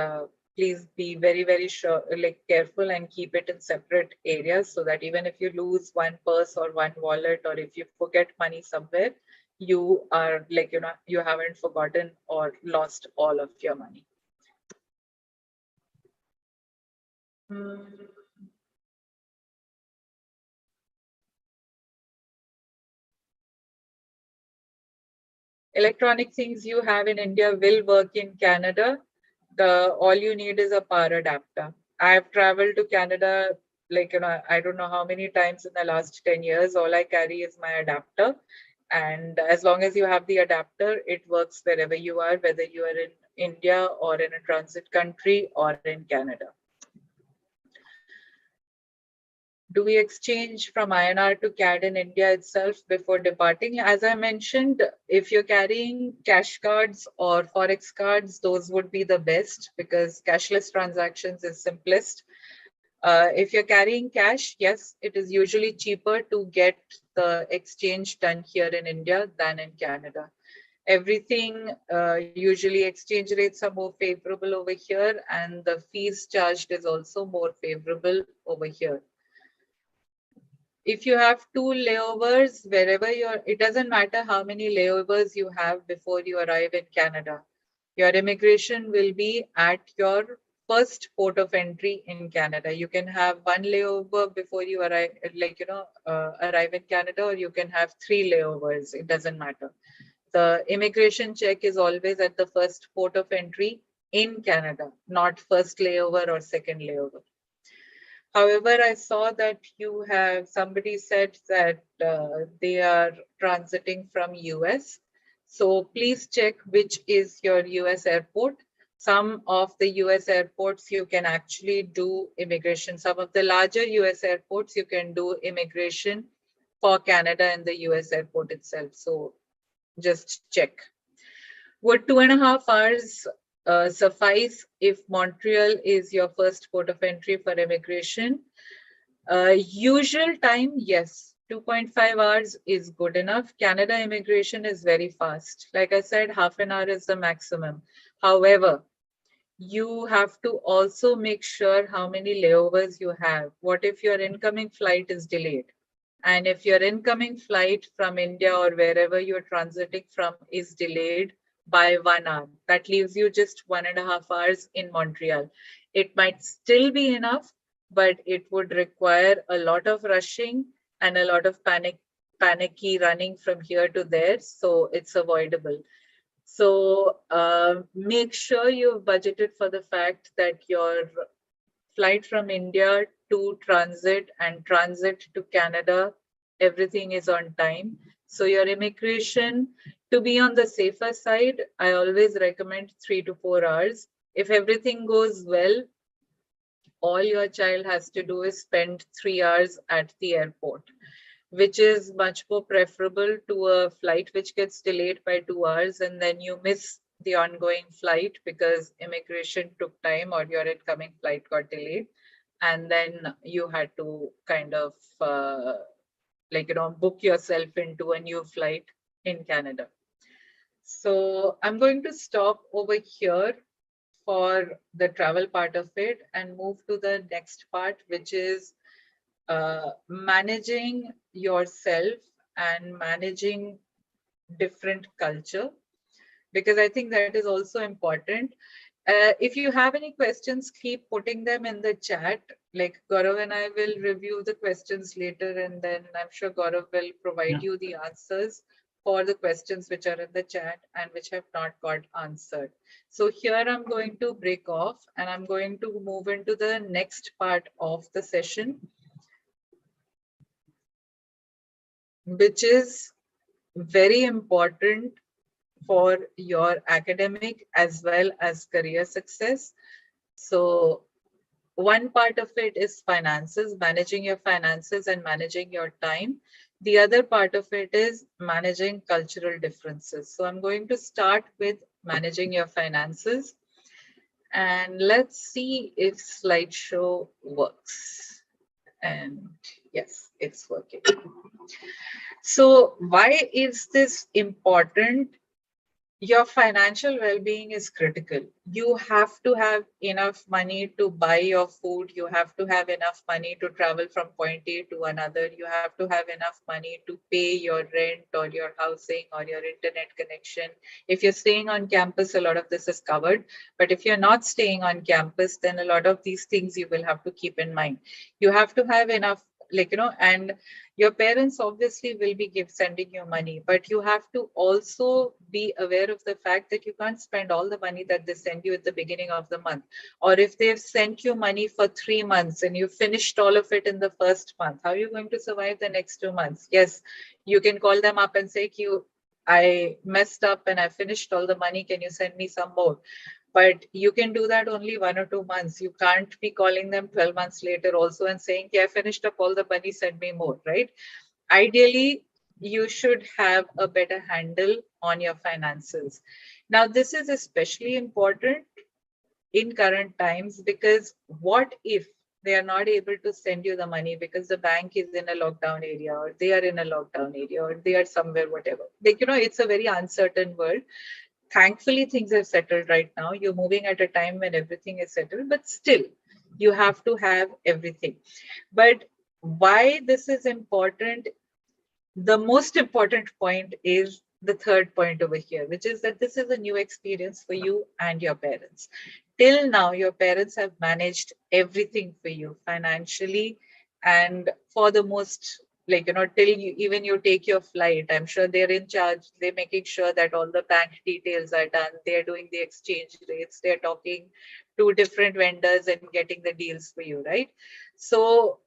please be very, very sure, careful, and keep it in separate areas, so that even if you lose one purse or one wallet, or if you forget money somewhere, you are you haven't forgotten or lost all of your money. Electronic things you have in India will work in Canada. All you need is a power adapter. I've traveled to Canada, I don't know how many times in the last 10 years. All I carry is my adapter. And as long as you have the adapter, it works wherever you are, whether you are in India or in a transit country or in Canada. Do we exchange from INR to CAD in India itself before departing? As I mentioned, if you're carrying cash cards or Forex cards, those would be the best, because cashless transactions is simplest. If you're carrying cash, yes, it is usually cheaper to get the exchange done here in India than in Canada. Everything, usually exchange rates are more favorable over here, and the fees charged is also more favorable over here. if you have 2 layovers, wherever it doesn't matter how many layovers you have before you arrive in Canada. Your immigration will be at your first port of entry in Canada. You can have 1 layover before you arrive, arrive in Canada, or you can have 3 layovers. It doesn't matter. The immigration check is always at the first port of entry in Canada, not first layover or second layover. However, I saw that somebody said that they are transiting from US. So please check which is your US airport. Some of the US airports you can actually do immigration. Some of the larger US airports you can do immigration for Canada in the US airport itself. So just check. Would 2.5 hours suffice if Montreal is your first port of entry for immigration? Usual time, yes. 2.5 hours is good enough. Canada immigration is very fast. Like I said, half an hour is the maximum. However, you have to also make sure how many layovers you have. What if your incoming flight is delayed? And if your incoming flight from India or wherever you're transiting from is delayed by 1 hour, that leaves you just 1.5 hours in Montreal. It might still be enough, but it would require a lot of rushing and a lot of panicky running from here to there. So it's avoidable. So make sure you've budgeted for the fact that your flight from India to transit and transit to Canada, everything is on time. So your immigration, to be on the safer side, I always recommend 3 to 4 hours. If everything goes well, all your child has to do is spend 3 hours at the airport, which is much more preferable to a flight which gets delayed by 2 hours and then you miss the ongoing flight because immigration took time or your incoming flight got delayed. And then you had to kind of book yourself into a new flight in Canada. So I'm going to stop over here for the travel part of it and move to the next part, which is managing yourself and managing different culture, because I think that is also important. If you have any questions, keep putting them in the chat. Like Gaurav and I will review the questions later, and then I'm sure Gaurav will provide you the answers for the questions which are in the chat and which have not got answered. So here I'm going to break off and I'm going to move into the next part of the session, which is very important for your academic as well as career success. So one part of it is finances, managing your finances and managing your time. The other part of it is managing cultural differences. So I'm going to start with managing your finances. And let's see if slideshow works. And yes, it's working. So why is this important? Your financial well-being is critical. You have to have enough money to buy your food. You have to have enough money to travel from point A to another. You have to have enough money to pay your rent or your housing or your internet connection. If you're staying on campus, a lot of this is covered. But if you're not staying on campus, then a lot of these things you will have to keep in mind. You have to have enough, and your parents obviously will be sending you money, but you have to also be aware of the fact that you can't spend all the money that they send you at the beginning of the month. Or if they've sent you money for 3 months and you finished all of it in the first month, how are you going to survive the next 2 months? Yes, you can call them up and say, I messed up and I finished all the money. Can you send me some more? But you can do that only 1 or 2 months. You can't be calling them 12 months later also and saying, yeah, I finished up all the money, send me more, right? Ideally, you should have a better handle on your finances. Now, this is especially important in current times because what if they are not able to send you the money because the bank is in a lockdown area or they are in a lockdown area or they are somewhere, whatever. It's a very uncertain world. Thankfully, things have settled right now. You're moving at a time when everything is settled, but still, you have to have everything. But Why this is important, the most important point is the third point over here, which is that this is a new experience for you and your parents. Till now, your parents have managed everything for you financially, and for the most, like, till you even you take your flight, I'm sure they're in charge. They're making sure that all the bank details are done. They're doing the exchange rates. They're talking to different vendors and getting the deals for you, right? So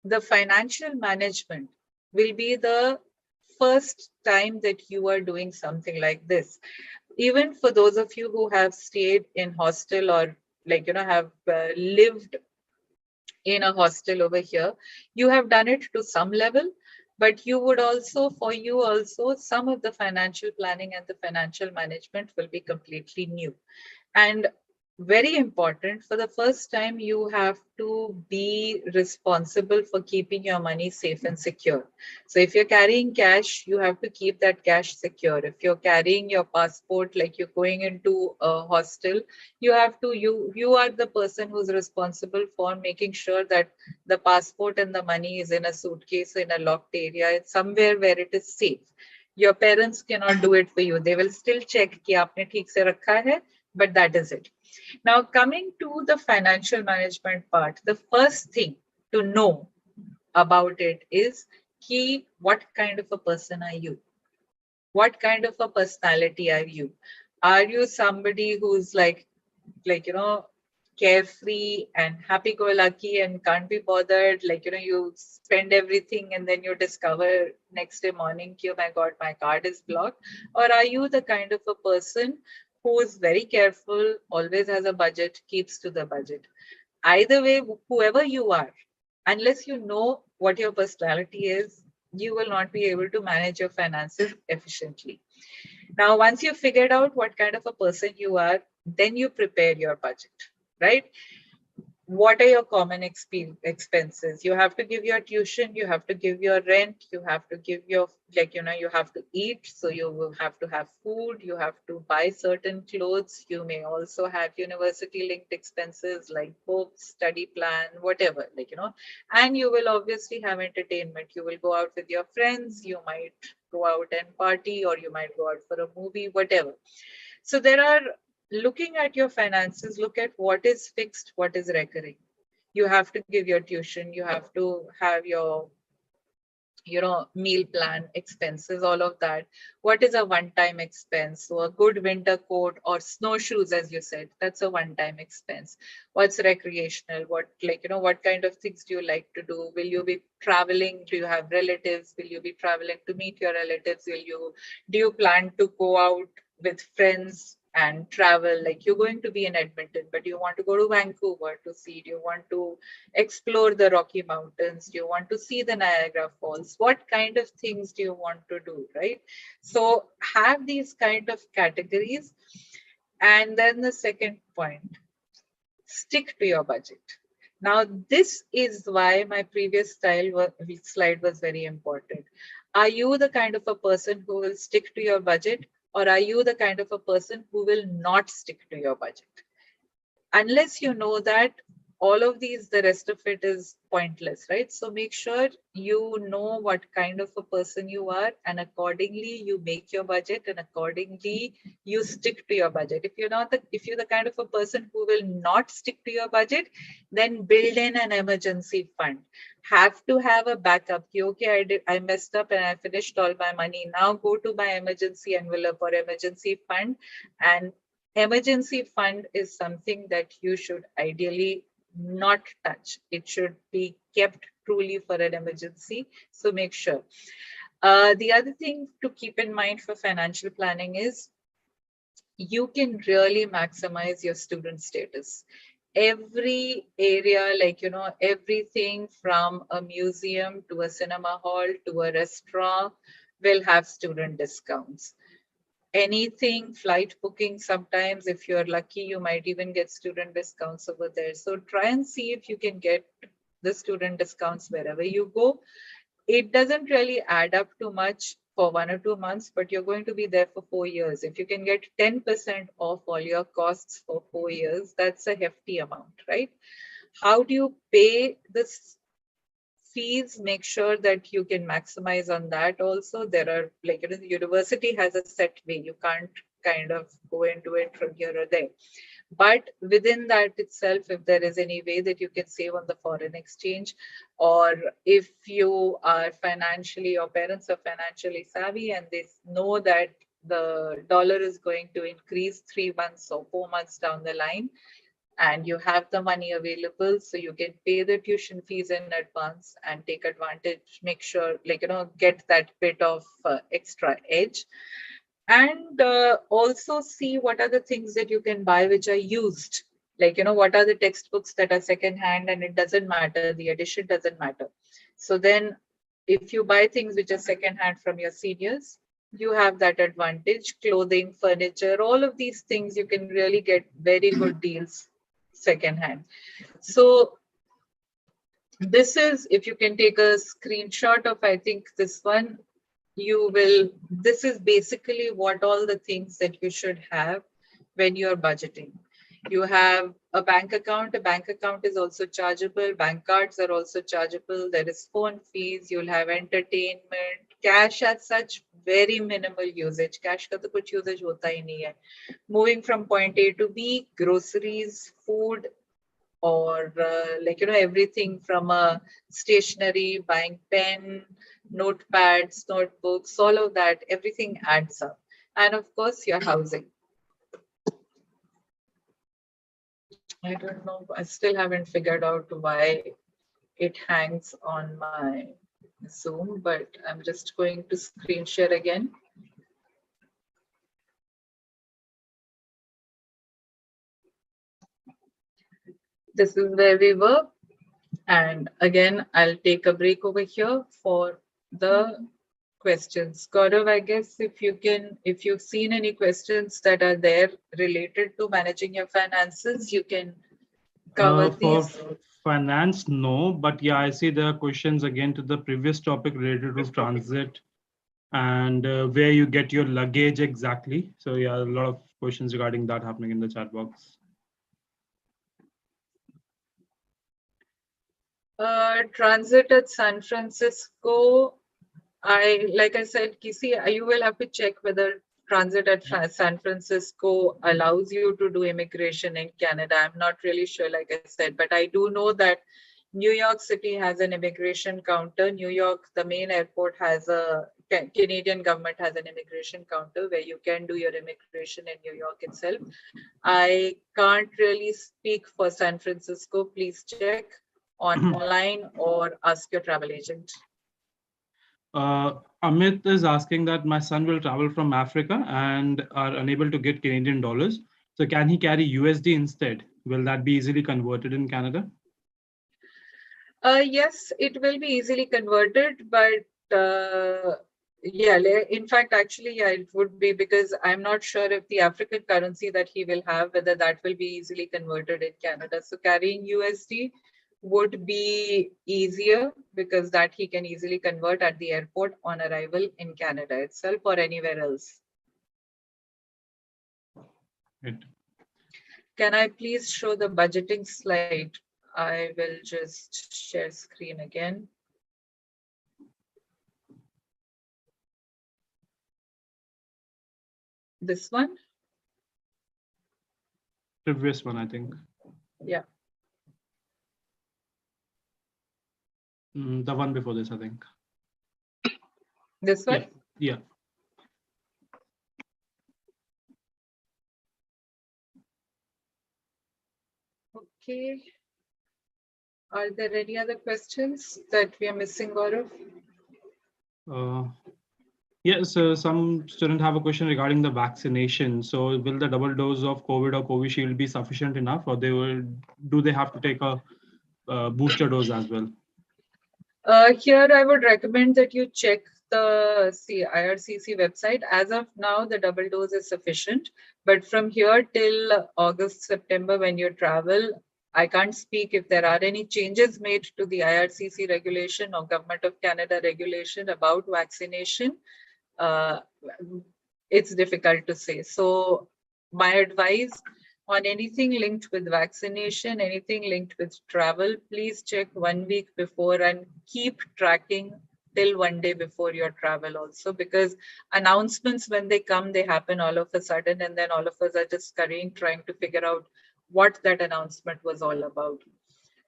the financial management will be the first time that you are doing something like this. Even for those of you who have stayed in hostel or have lived in a hostel over here, you have done it to some level, but you would also, for you also, some of the financial planning and the financial management will be completely new. And very important, for the first time, you have to be responsible for keeping your money safe and secure. So if you're carrying cash, you have to keep that cash secure. If you're carrying your passport, like you're going into a hostel, you have to, you are the person who's responsible for making sure that the passport and the money is in a suitcase, in a locked area. It's somewhere where it is safe. Your parents cannot do it for you. They will still check कि आपने ठीक से रखा है, but that is it. Now, coming to the financial management part, the first thing to know about it is key, what kind of a person are you? What kind of a personality are you? Are you somebody who's like carefree and happy-go-lucky and can't be bothered? You spend everything and then you discover next day morning, oh my God, my card is blocked. Or are you the kind of a person who is very careful, always has a budget, keeps to the budget? Either way, whoever you are, unless you know what your personality is, you will not be able to manage your finances efficiently. Now, once you've figured out what kind of a person you are, then you prepare your budget, right? What are your common expenses? You have to give your tuition, you have to give your rent, you have to give your, you have to eat. So you will have to have food, you have to buy certain clothes. You may also have university linked expenses like books, study plan, whatever, and you will obviously have entertainment. You will go out with your friends, you might go out and party, or you might go out for a movie, whatever. So there are, looking at your finances, look at what is fixed, what is recurring. You have to give your tuition, you have to have your meal plan expenses, all of that. What is a one-time expense? So a good winter coat or snowshoes, as you said, that's a one-time expense. What's recreational? What, what kind of things do you like to do? Will you be traveling? Do you have relatives? Will you be traveling to meet your relatives? Do you plan to go out with friends and travel? Like, you're going to be in Edmonton, but you want to go to Vancouver to see? Do you want to explore the Rocky Mountains? Do you want to see the Niagara Falls? What kind of things do you want to do, right? So have these kind of categories. And then the second point, stick to your budget. Now, this is why my previous slide was very important. Are you the kind of a person who will stick to your budget, or are you the kind of a person who will not stick to your budget? Unless you know that, all of these, the rest of it is pointless, right? So make sure you know what kind of a person you are, and accordingly you make your budget, and accordingly you stick to your budget. If you're the kind of a person who will not stick to your budget, then build in an emergency fund. Have to have a backup. Okay, I messed up and I finished all my money. Now go to my emergency envelope or emergency fund. And emergency fund is something that you should ideally not touch. It should be kept truly for an emergency. So make sure. The other thing to keep in mind for financial planning is you can really maximize your student status. Every area, everything from a museum to a cinema hall to a restaurant will have student discounts. Anything, flight booking, sometimes if you're lucky, you might even get student discounts over there. So try and see if you can get the student discounts wherever you go. It doesn't really add up to much for 1 or 2 months, but you're going to be there for 4 years. If you can get 10% off all your costs for 4 years, that's a hefty amount, right? How do you pay this fees, make sure that you can maximize on that also. There are, like, the university has a set way. You can't kind of go into it from here or there. But within that itself, if there is any way that you can save on the foreign exchange, or if you are financially, your parents are financially savvy and they know that the dollar is going to increase 3 months or 4 months down the line, and you have the money available, so you can pay the tuition fees in advance and take advantage, make sure, like, get that bit of extra edge. And also see what are the things that you can buy which are used. Like, what are the textbooks that are secondhand, and it doesn't matter, the edition doesn't matter. So then if you buy things which are secondhand from your seniors, you have that advantage. Clothing, furniture, all of these things, you can really get very good deals secondhand. So this is, if you can take a screenshot of, I think this one, this is basically what all the things that you should have when you're budgeting. You have a bank account. A bank account is also chargeable. Bank cards are also chargeable. There is phone fees. You'll have entertainment. Cash as such, very minimal usage. Cash ka to kuch usage hota hi nahi hai. Moving from point A to B, groceries, food, or everything from a stationery, buying pen, notepads, notebooks, all of that, everything adds up. And of course, your housing. I don't know, I still haven't figured out why it hangs on my Zoom, but I'm just going to screen share again. This is where we were. And again, I'll take a break over here for the questions. Gaurav, I guess if you've seen any questions that are there related to managing your finances, you can cover these. For finance, no, but yeah, I see there are questions again to the previous topic related to transit and where you get your luggage exactly. So yeah, a lot of questions regarding that happening in the chat box. Transit at San Francisco, like I said, Kisi, you will have to check whether transit at San Francisco allows you to do immigration in Canada. I'm not really sure, like I said, but I do know that New York City has an immigration counter. New York, the main airport, has a Canadian government has an immigration counter where you can do your immigration in New York itself. I can't really speak for San Francisco. Please check online or ask your travel agent. Amit is asking that my son will travel from Africa and are unable to get Canadian dollars. So can he carry USD instead? Will that be easily converted in Canada? Yes, it will be easily converted, but yeah, in fact, actually, yeah, it would be, because I'm not sure if the African currency that he will have, whether that will be easily converted in Canada. So carrying USD would be easier, because that he can easily convert at the airport on arrival in Canada itself or anywhere else. Right. Can I please show the budgeting slide? I will just share screen again. This one? Previous one, I think. Yeah. The one before this, I think. This one? Yeah. Okay. Are there any other questions that we are missing, Gaurav? Yeah, so some students have a question regarding the vaccination. So will the double dose of COVID or Covishield be sufficient enough, or do they have to take a booster dose as well? Here, I would recommend that you check the IRCC website. As of now, the double dose is sufficient. But from here till August, September, when you travel, I can't speak if there are any changes made to the IRCC regulation or Government of Canada regulation about vaccination. It's difficult to say. So my advice, on anything linked with vaccination, anything linked with travel, please check 1 week before and keep tracking till 1 day before your travel also, because announcements, when they come, they happen all of a sudden, and then all of us are just scurrying trying to figure out what that announcement was all about.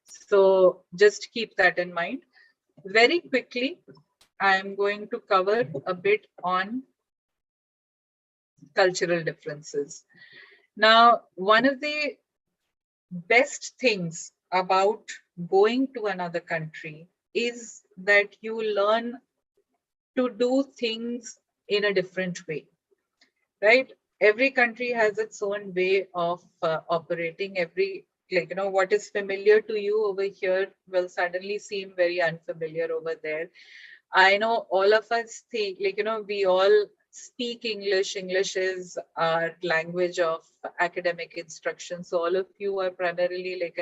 So just keep that in mind. Very quickly, I am going to cover a bit on cultural differences. Now, one of the best things about going to another country is that you learn to do things in a different way, right? Every country has its own way of operating. What is familiar to you over here will suddenly seem very unfamiliar over there. I know all of us think, we all speak English. English is our language of academic instruction. So all of you are primarily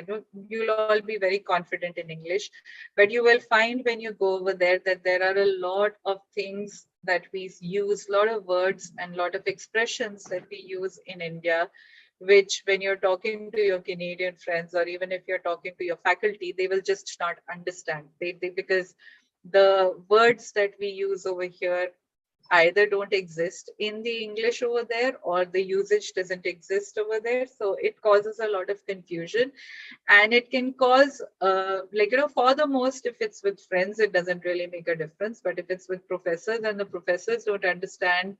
you'll all be very confident in English, but you will find when you go over there that there are a lot of things that we use, a lot of words and a lot of expressions that we use in India, which when you're talking to your Canadian friends, or even if you're talking to your faculty, they will just not understand. Because the words that we use over here either don't exist in the English over there, or the usage doesn't exist over there. So it causes a lot of confusion, and it can cause, for the most, if it's with friends, it doesn't really make a difference. But if it's with professors and the professors don't understand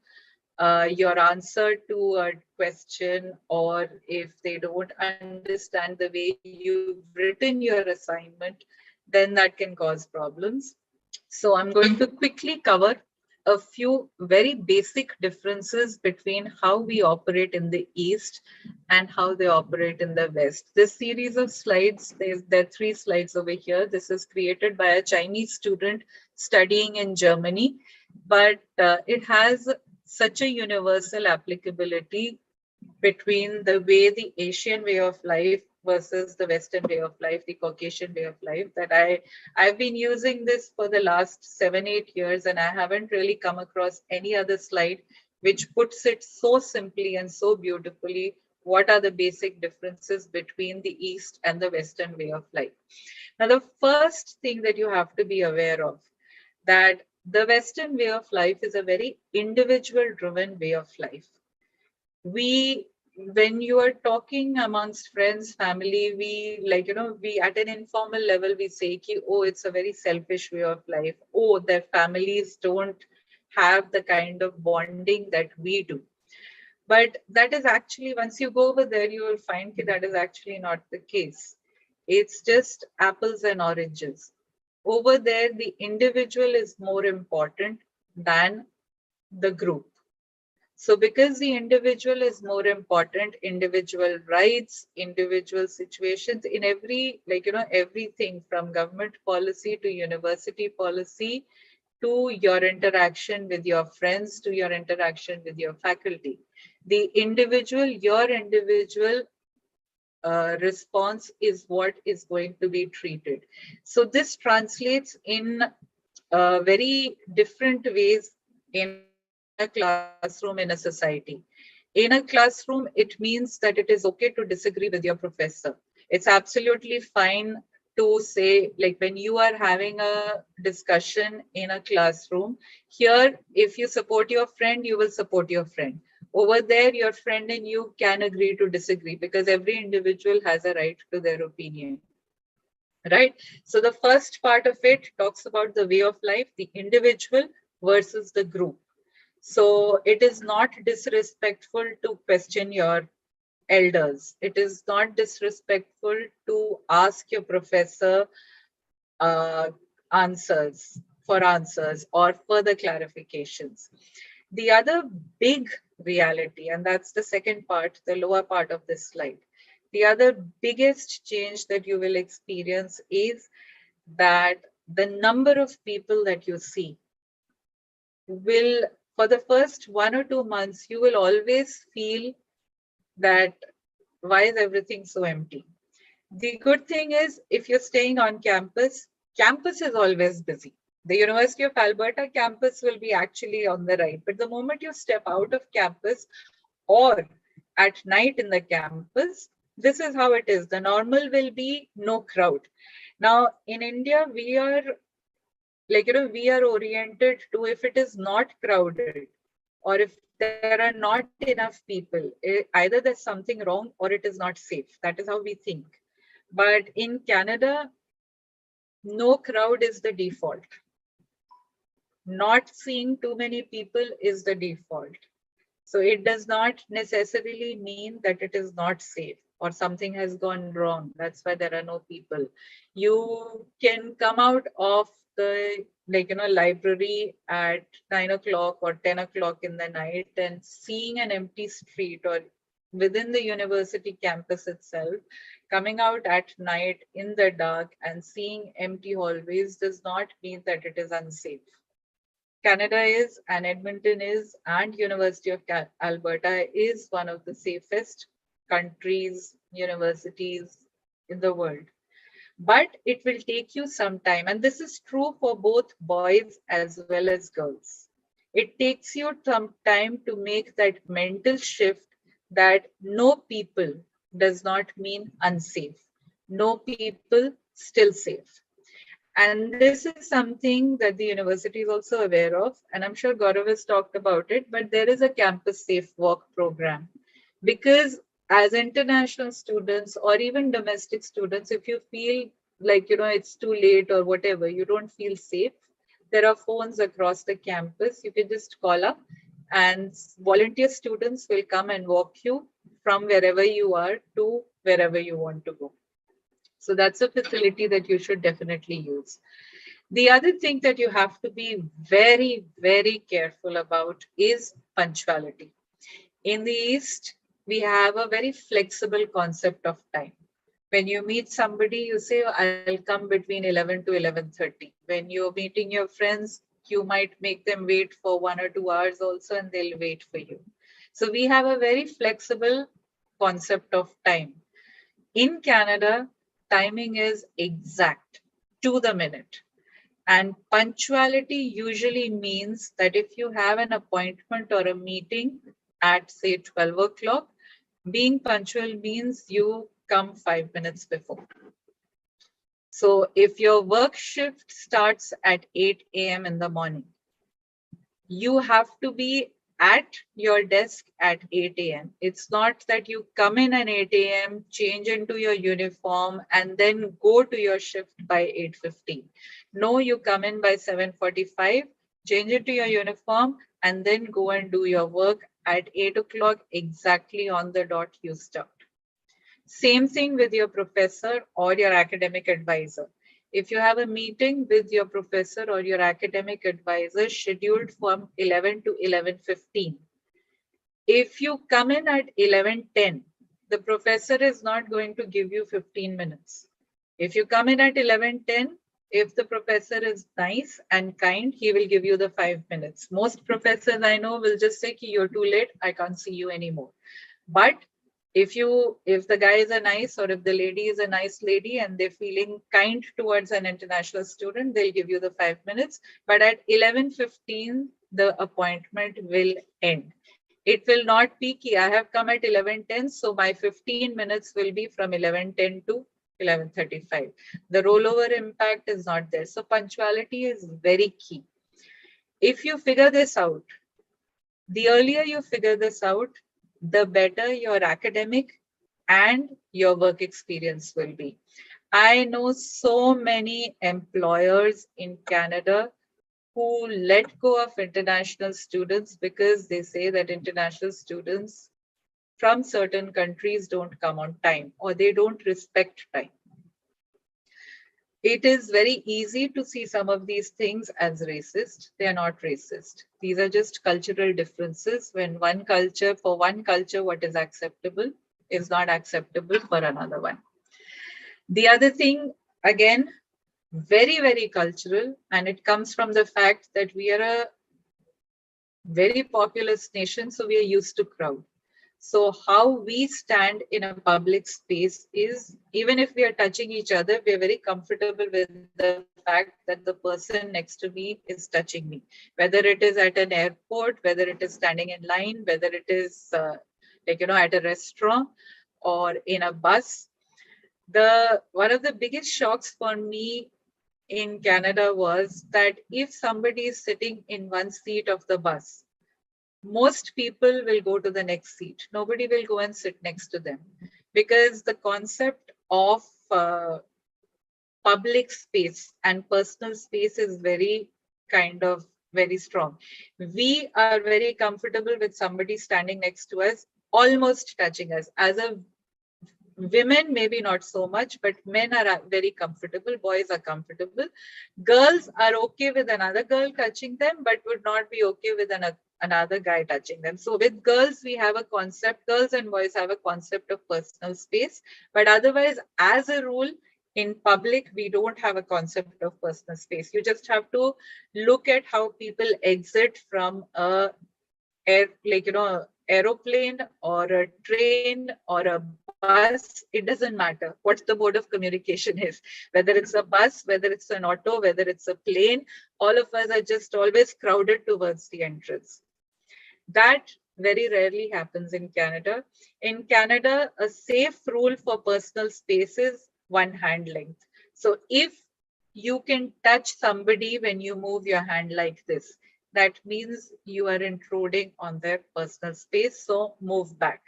your answer to a question, or if they don't understand the way you've written your assignment, then that can cause problems. So I'm going to quickly cover a few very basic differences between how we operate in the East and how they operate in the West. This series of slides, there are 3 slides over here. This is created by a Chinese student studying in Germany, but it has such a universal applicability between the way the Asian way of life versus the Western way of life, the Caucasian way of life, that I've been using this for the last 7-8 years, and I haven't really come across any other slide which puts it so simply and so beautifully. What are the basic differences between the East and the Western way of life? Now, the first thing that you have to be aware of, that the Western way of life is a very individual driven way of life. When you are talking amongst friends, family, we at an informal level, we say, oh, it's a very selfish way of life. Oh, their families don't have the kind of bonding that we do. But that is actually, once you go over there, you will find that is actually not the case. It's just apples and oranges. Over there, the individual is more important than the group. So because the individual is more important, individual rights, individual situations in everything from government policy to university policy, to your interaction with your friends, to your interaction with your faculty. Your individual response is what is going to be treated. So this translates in very different ways in a classroom, in a society. In a classroom, it means that it is okay to disagree with your professor. It's absolutely fine to say, when you are having a discussion in a classroom, here, if you support your friend, you will support your friend. Over there, your friend and you can agree to disagree, because every individual has a right to their opinion. Right? So the first part of it talks about the way of life, the individual versus the group. So it is not disrespectful to question your elders. It is not disrespectful to ask your professor answers or further clarifications. The other big reality, and that's the second part, the lower part of this slide. The other biggest change that you will experience is that the number of people that you see will, for the first 1 or 2 months, you will always feel that, why is everything so empty? The good thing is, if you're staying on campus, campus is always busy. The University of Alberta campus will be actually on the right. But the moment you step out of campus, or at night in the campus, this is how it is. The normal will be no crowd. Now in India, we are we are oriented to, if it is not crowded or if there are not enough people, either there's something wrong or it is not safe. That is how we think. But in Canada, no crowd is the default. Not seeing too many people is the default. So it does not necessarily mean that it is not safe or something has gone wrong. That's why there are no people. You can come out of the library at 9 o'clock or 10 o'clock in the night, and seeing an empty street or within the university campus itself, coming out at night in the dark and seeing empty hallways does not mean that it is unsafe. Canada is, and Edmonton is, and University of Alberta is one of the safest countries, universities in the world. But it will take you some time, and this is true for both boys as well as girls. It takes you some time to make that mental shift that no people does not mean unsafe. No people, still safe. And this is something that the university is also aware of. And I'm sure Gaurav has talked about it, but there is a campus safe walk program. Because as international students or even domestic students, if you feel like, it's too late or whatever, you don't feel safe, there are phones across the campus. You can just call up and volunteer students will come and walk you from wherever you are to wherever you want to go. So that's a facility that you should definitely use. The other thing that you have to be very, very careful about is punctuality. In the East, we have a very flexible concept of time. When you meet somebody, you say, I'll come between 11 to 11:30. When you're meeting your friends, you might make them wait for 1 or 2 hours also, and they'll wait for you. So we have a very flexible concept of time. In Canada, timing is exact, to the minute. And punctuality usually means that if you have an appointment or a meeting at, say, 12 o'clock, being punctual means you come 5 minutes before. So if your work shift starts at 8 a.m. in the morning, you have to be at your desk at 8 a.m. It's not that you come in at 8 a.m., change into your uniform, and then go to your shift by 8:15. No, you come in by 7:45, change into your uniform, and then go and do your work at 8 o'clock, exactly on the dot you start. Same thing with your professor or your academic advisor. If you have a meeting with your professor or your academic advisor scheduled from 11 to 11:15, if you come in at 11:10, the professor is not going to give you 15 minutes. If you come in at 11:10, if the professor is nice and kind, he will give you the 5 minutes. Most professors I know will just say, you're too late, I can't see you anymore. But if the guy is a nice, or if the lady is a nice lady and they're feeling kind towards an international student, they'll give you the 5 minutes. But at 11:15, the appointment will end. It will not be ki I have come at 11:10, so my 15 minutes will be from 11:10 to 11:35. The rollover impact is not there. So punctuality is very key. If you figure this out, the earlier you figure this out, the better your academic and your work experience will be. I know so many employers in Canada who let go of international students because they say that international students from certain countries don't come on time or they don't respect time. It is very easy to see some of these things as racist. They are not racist. These are just cultural differences. When for one culture, what is acceptable is not acceptable for another one. The other thing, again, very, very cultural, and it comes from the fact that we are a very populous nation, so we are used to crowd. So how we stand in a public space is, even if we are touching each other, we are very comfortable with the fact that the person next to me is touching me. Whether it is at an airport, whether it is standing in line, whether it is like, at a restaurant or in a bus. One of the biggest shocks for me in Canada was that if somebody is sitting in one seat of the bus, most people will go to the next seat. Nobody will go and sit next to them, because the concept of public space and personal space is very strong. We are very comfortable with somebody standing next to us, almost touching us. As a women, maybe not so much, but men are very comfortable. Boys are comfortable. Girls are okay with another girl touching them, but would not be okay with another guy touching them. So with girls, we have a concept, girls and boys have a concept of personal space, but otherwise, as a rule, in public, we don't have a concept of personal space. You just have to look at how people exit from aeroplane or a train or a bus. It doesn't matter what the mode of communication is, whether it's a bus, whether it's an auto, whether it's a plane, all of us are just always crowded towards the entrance. That very rarely happens in Canada. In Canada, a safe rule for personal space is 1 hand length. So if you can touch somebody when you move your hand like this, that means you are intruding on their personal space, so move back.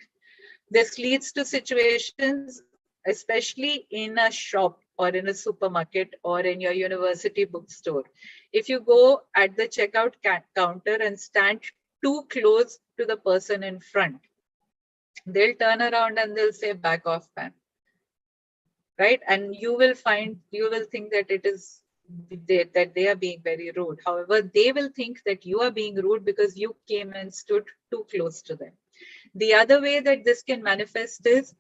This leads to situations, especially in a shop or in a supermarket or in your university bookstore. If you go at the checkout counter and stand too close to the person in front, they'll turn around and they'll say, back off, man. Right? And you will think that that they are being very rude. However, they will think that you are being rude because you came and stood too close to them. The other way that this can manifest is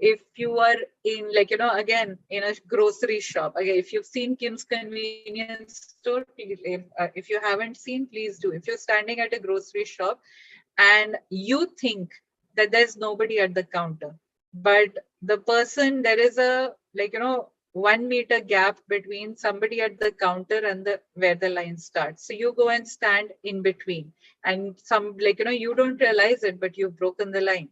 if you are in, again, in a grocery shop. Again, if you've seen Kim's Convenience Store, if you haven't seen, please do. If you're standing at a grocery shop and you think that there's nobody at the counter, but the person, there is a 1 meter gap between somebody at the counter and where the line starts. So you go and stand in between, and you don't realize it, but you've broken the line.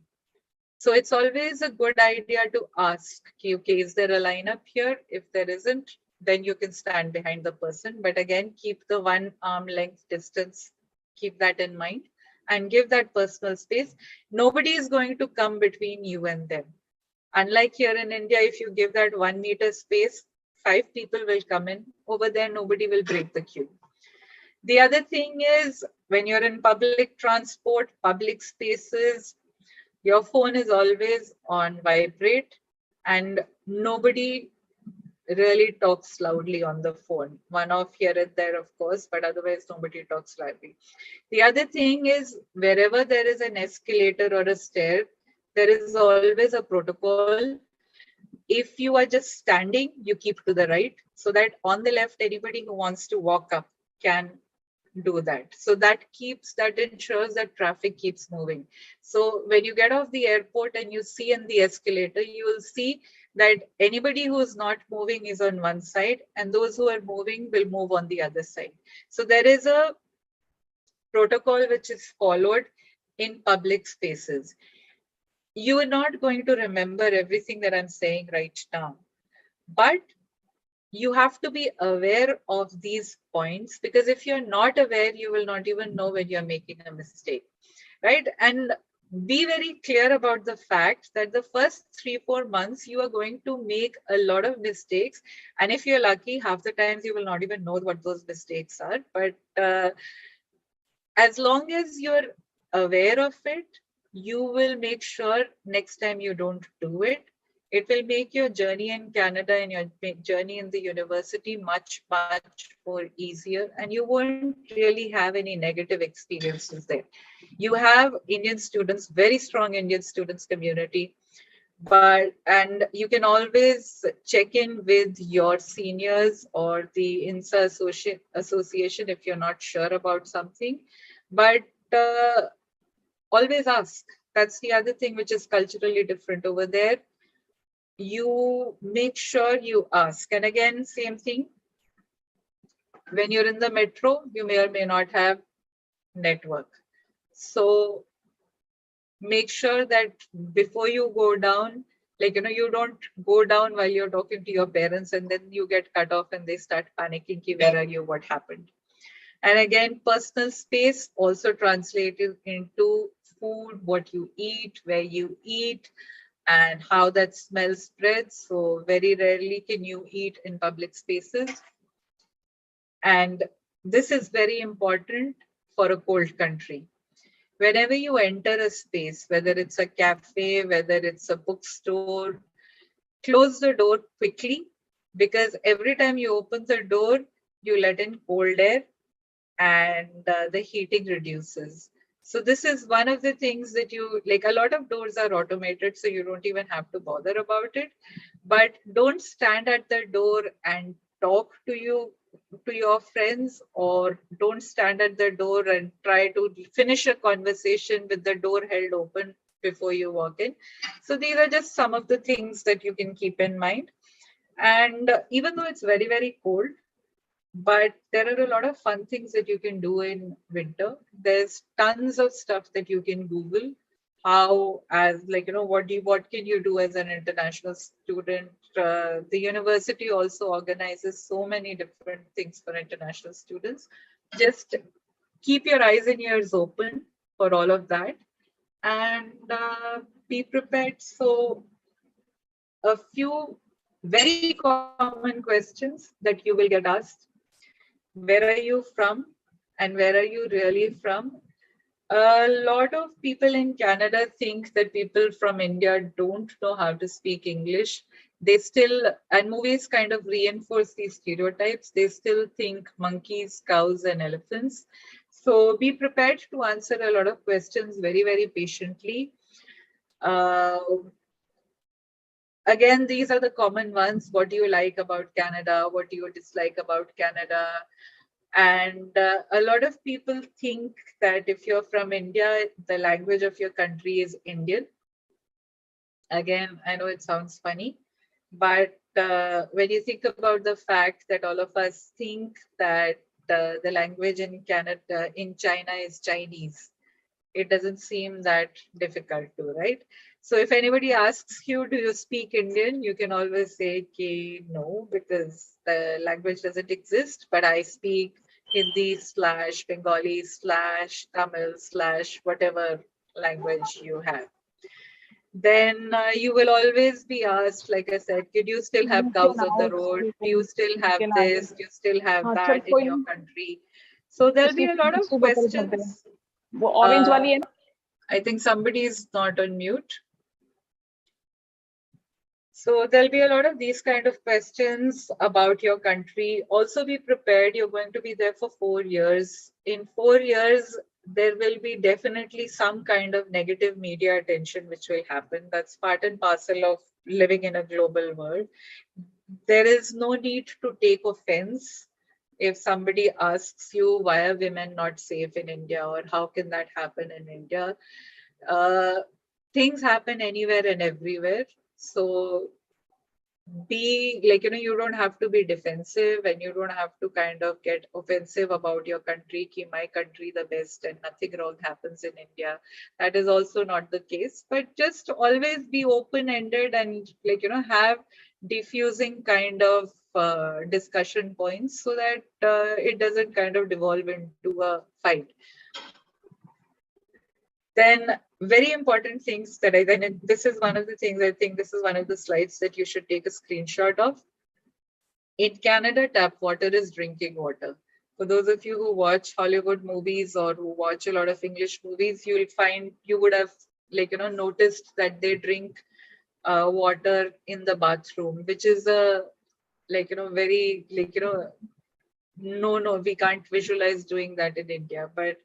So it's always a good idea to ask, okay, is there a line up here? If there isn't, then you can stand behind the person. But again, keep the 1 arm length distance, keep that in mind, and give that personal space. Nobody is going to come between you and them. Unlike here in India, if you give that 1 meter space, 5 people will come in. Over there, nobody will break the queue. The other thing is, when you're in public transport, public spaces, your phone is always on vibrate, and nobody really talks loudly on the phone. One off here and there, of course, but otherwise nobody talks loudly. The other thing is, wherever there is an escalator or a stair, there is always a protocol. If you are just standing, you keep to the right, so that on the left, anybody who wants to walk up can do that. So that ensures that traffic keeps moving. So when you get off the airport and you see in the escalator, you will see that anybody who is not moving is on one side, and those who are moving will move on the other side. So there is a protocol which is followed in public spaces. You are not going to remember everything that I'm saying right now, but you have to be aware of these points, because if you're not aware, you will not even know when you're making a mistake, right? And be very clear about the fact that the first 3-4 months, you are going to make a lot of mistakes. And if you're lucky, half the times you will not even know what those mistakes are. But as long as you're aware of it, you will make sure next time you don't do it. It will make your journey in Canada and your journey in the university much, much more easier, and you won't really have any negative experiences there. You have Indian students, very strong Indian students community, and you can always check in with your seniors or the INSA association if you're not sure about something, but always ask. That's the other thing which is culturally different over there. You make sure you ask. And again, same thing. When you're in the metro, you may or may not have network. So make sure that before you go down, like, you don't go down while you're talking to your parents and then you get cut off and they start panicking, ki, where are you, what happened? And again, personal space also translated into food, what you eat, where you eat, and how that smell spreads. So very rarely can you eat in public spaces. And this is very important for a cold country. Whenever you enter a space, whether it's a cafe, whether it's a bookstore, close the door quickly, because every time you open the door, you let in cold air and the heating reduces. So this is one of the things that you, like, a lot of doors are automated, so you don't even have to bother about it. But don't stand at the door and talk to your friends, or don't stand at the door and try to finish a conversation with the door held open before you walk in. So these are just some of the things that you can keep in mind. And even though it's very, very cold, but there are a lot of fun things that you can do in winter. There's tons of stuff that you can Google. How, as like, what can you do as an international student? The university also organizes so many different things for international students. Just keep your eyes and ears open for all of that, and be prepared. So a few very common questions that you will get asked. Where are you from? And where are you really from? A lot of people in Canada think that people from India don't know how to speak English. They still, and movies kind of reinforce these stereotypes. They still think monkeys, cows, and elephants. So be prepared to answer a lot of questions very, very patiently. Again, these are the common ones. What do you like about Canada? What do you dislike about Canada? And a lot of people think that if you're from India, the language of your country is Indian. Again, I know it sounds funny, but when you think about the fact that all of us think that the language in Canada, in China, is Chinese, it doesn't seem that difficult to, right? So if anybody asks you, do you speak Indian? You can always say, okay, no, because the language doesn't exist, but I speak Hindi / Bengali / Tamil / whatever language you have. Then you will always be asked, like I said, do you still have cows on the road? Do you still have this? Do you still have that in your country? So there'll be a lot of questions. Orange wali hai na? I think somebody is not on mute. So there'll be a lot of these kind of questions about your country. Also be prepared. You're going to be there for 4 years. In 4 years, there will be definitely some kind of negative media attention which will happen. That's part and parcel of living in a global world. There is no need to take offense if somebody asks you, why are women not safe in India, or how can that happen in India? Things happen anywhere and everywhere. So be like, you don't have to be defensive, and you don't have to kind of get offensive about your country, ki my country the best and nothing wrong happens in India. That is also not the case, but just always be open-ended and have diffusing kind of discussion points, so that it doesn't kind of devolve into a fight. Then very important things that this is one of the things, I think this is one of the slides that you should take a screenshot of. In Canada, tap water is drinking water. For those of you who watch Hollywood movies or who watch a lot of English movies, you would have noticed that they drink water in the bathroom, which is a very no, we can't visualize doing that in India. But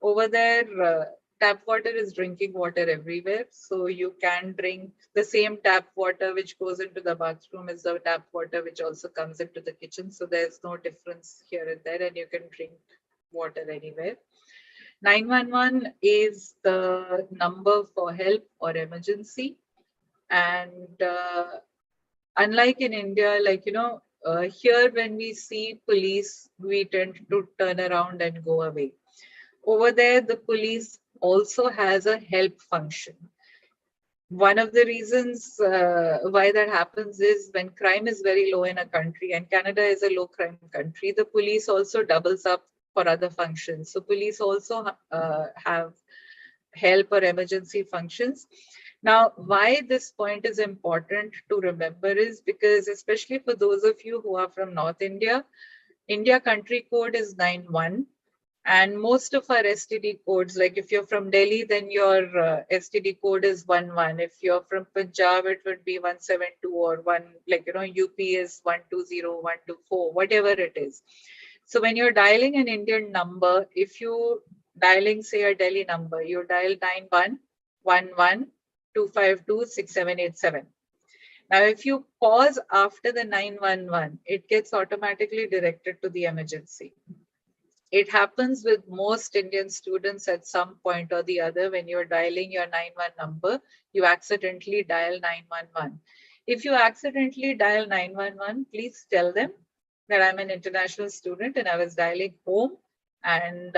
over there, tap water is drinking water everywhere. So you can drink the same tap water which goes into the bathroom is the tap water which also comes into the kitchen. So there's no difference here and there, and you can drink water anywhere. 911 is the number for help or emergency. And unlike in India, here when we see police, we tend to turn around and go away. Over there, the police also has a help function. One of the reasons why that happens is when crime is very low in a country, and Canada is a low crime country, the police also doubles up for other functions. So police also have help or emergency functions. Now, why this point is important to remember is because, especially for those of you who are from North India, India country code is 91. And most of our STD codes, like if you're from Delhi, then your STD code is 11. If you're from Punjab, it would be 172 or UP is 120, 124, whatever it is. So when you're dialing an Indian number, if you dialing, say, a Delhi number, you dial 9111252687. Now, if you pause after the 911, it gets automatically directed to the emergency. It happens with most Indian students at some point or the other. When you're dialing your 91 number, you accidentally dial 911. If you accidentally dial 911, please tell them that I'm an international student and I was dialing home, and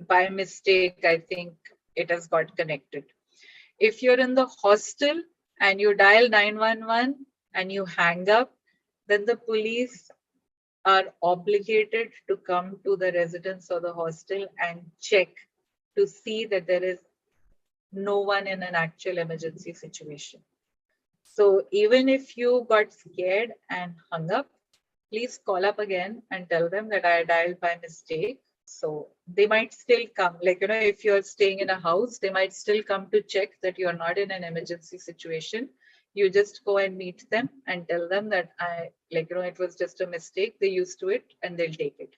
by mistake, I think it has got connected. If you're in the hostel and you dial 911 and you hang up, then the police are obligated to come to the residence or the hostel and check to see that there is no one in an actual emergency situation. So even if you got scared and hung up, please call up again and tell them that I dialed by mistake. So they might still come, if you're staying in a house, they might still come to check that you're not in an emergency situation. You just go and meet them and tell them that it was just a mistake. They're used to it and they'll take it.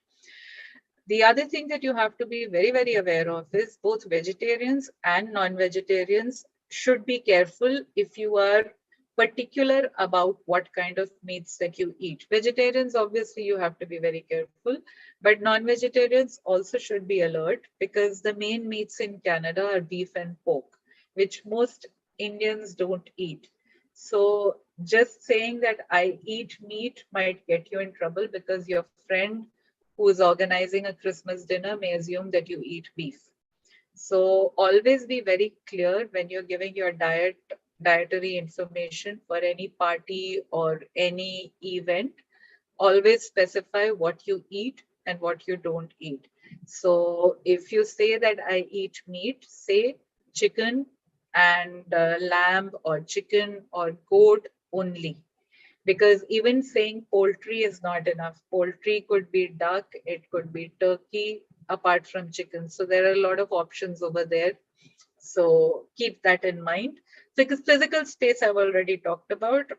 The other thing that you have to be very, very aware of is both vegetarians and non-vegetarians should be careful if you are particular about what kind of meats that you eat. Vegetarians, obviously, you have to be very careful, but non-vegetarians also should be alert because the main meats in Canada are beef and pork, which most Indians don't eat. So just saying that I eat meat might get you in trouble because your friend who is organizing a Christmas dinner may assume that you eat beef. So always be very clear when you're giving your dietary information for any party or any event. Always specify what you eat and what you don't eat. So if you say that I eat meat, say chicken and lamb or chicken or goat only. Because even saying poultry is not enough. Poultry could be duck, it could be turkey, apart from chicken. So there are a lot of options over there. So keep that in mind. Because physical space I've already talked about.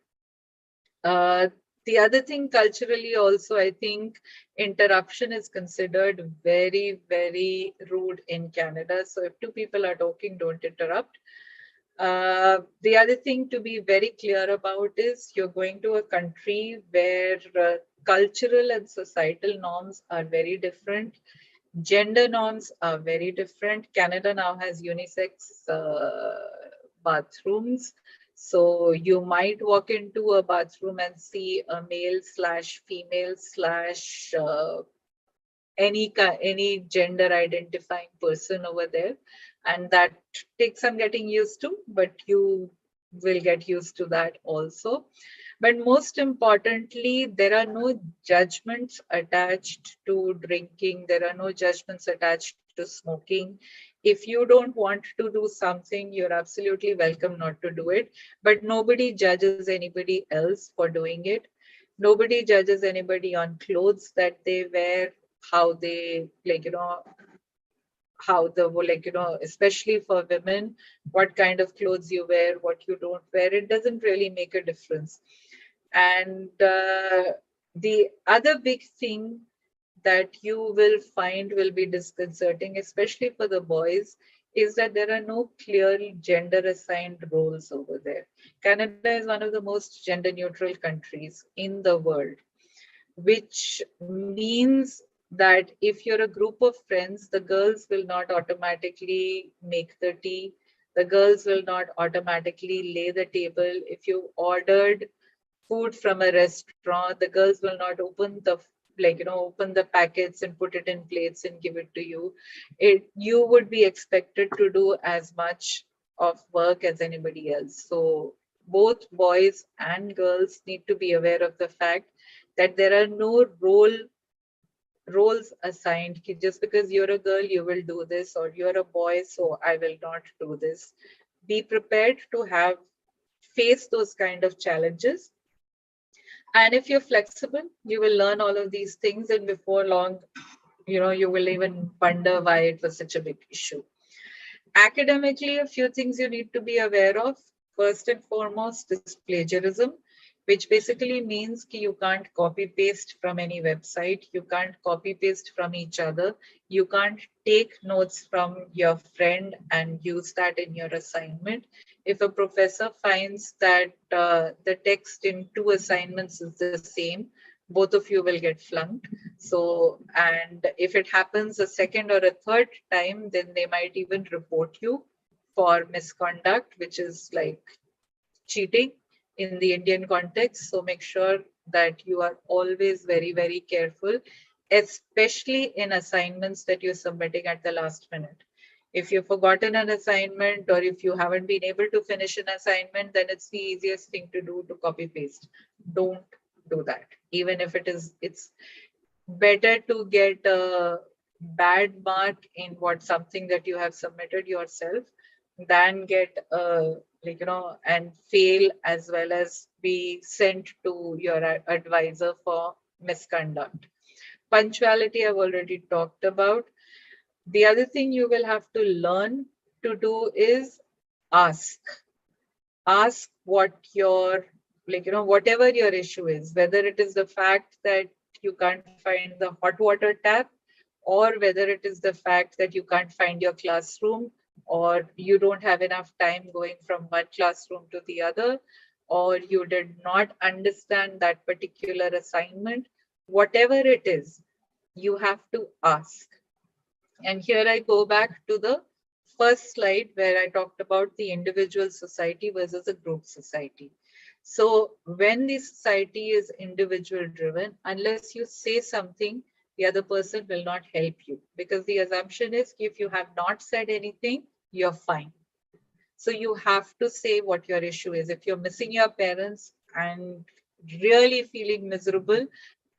The other thing culturally also, I think interruption is considered very, very rude in Canada. So if two people are talking, don't interrupt. The other thing to be very clear about is you're going to a country where cultural and societal norms are very different. Gender norms are very different. Canada now has unisex bathrooms. So you might walk into a bathroom and see a male / female / any gender identifying person over there, and that takes some getting used to, but you will get used to that also. But most importantly, there are no judgments attached to drinking. There are no judgments attached to smoking. If you don't want to do something, you're absolutely welcome not to do it, but nobody judges anybody else for doing it. Nobody judges anybody on clothes that they wear, how they especially for women, what kind of clothes you wear, what you don't wear, it doesn't really make a difference. And the other big thing that you will find will be disconcerting, especially for the boys, is that there are no clear gender assigned roles over there. Canada is one of the most gender neutral countries in the world, which means that if you're a group of friends, the girls will not automatically make the tea. The girls will not automatically lay the table. If you ordered food from a restaurant, the girls will not open the like, open the packets and put it in plates and give it to you. You would be expected to do as much of work as anybody else. So both boys and girls need to be aware of the fact that there are no roles assigned. Just because you're a girl, you will do this, or you're a boy, so I will not do this. Be prepared to have face those kind of challenges. And if you're flexible, you will learn all of these things, and before long, you will even wonder why it was such a big issue. Academically, a few things you need to be aware of. First and foremost is plagiarism, which basically means you can't copy paste from any website. You can't copy paste from each other. You can't take notes from your friend and use that in your assignment. If a professor finds that the text in 2 assignments is the same, both of you will get flunked. So, and if it happens a second or a third time, then they might even report you for misconduct, which is like cheating in the Indian context. So make sure that you are always very, very careful, especially in assignments that you're submitting at the last minute. If you've forgotten an assignment, or if you haven't been able to finish an assignment, then it's the easiest thing to do to copy paste. Don't do that. Even if it's better to get a bad mark in something that you have submitted yourself than get and fail as well as be sent to your advisor for misconduct. Punctuality I've already talked about. The other thing you will have to learn to do is ask what your, whatever your issue is, whether it is the fact that you can't find the hot water tap, or whether it is the fact that you can't find your classroom, or you don't have enough time going from one classroom to the other, or you did not understand that particular assignment. Whatever it is, you have to ask. And here I go back to the first slide where I talked about the individual society versus a group society. So when the society is individual driven, unless you say something, the other person will not help you, because the assumption is if you have not said anything, you're fine. So you have to say what your issue is. If you're missing your parents and really feeling miserable,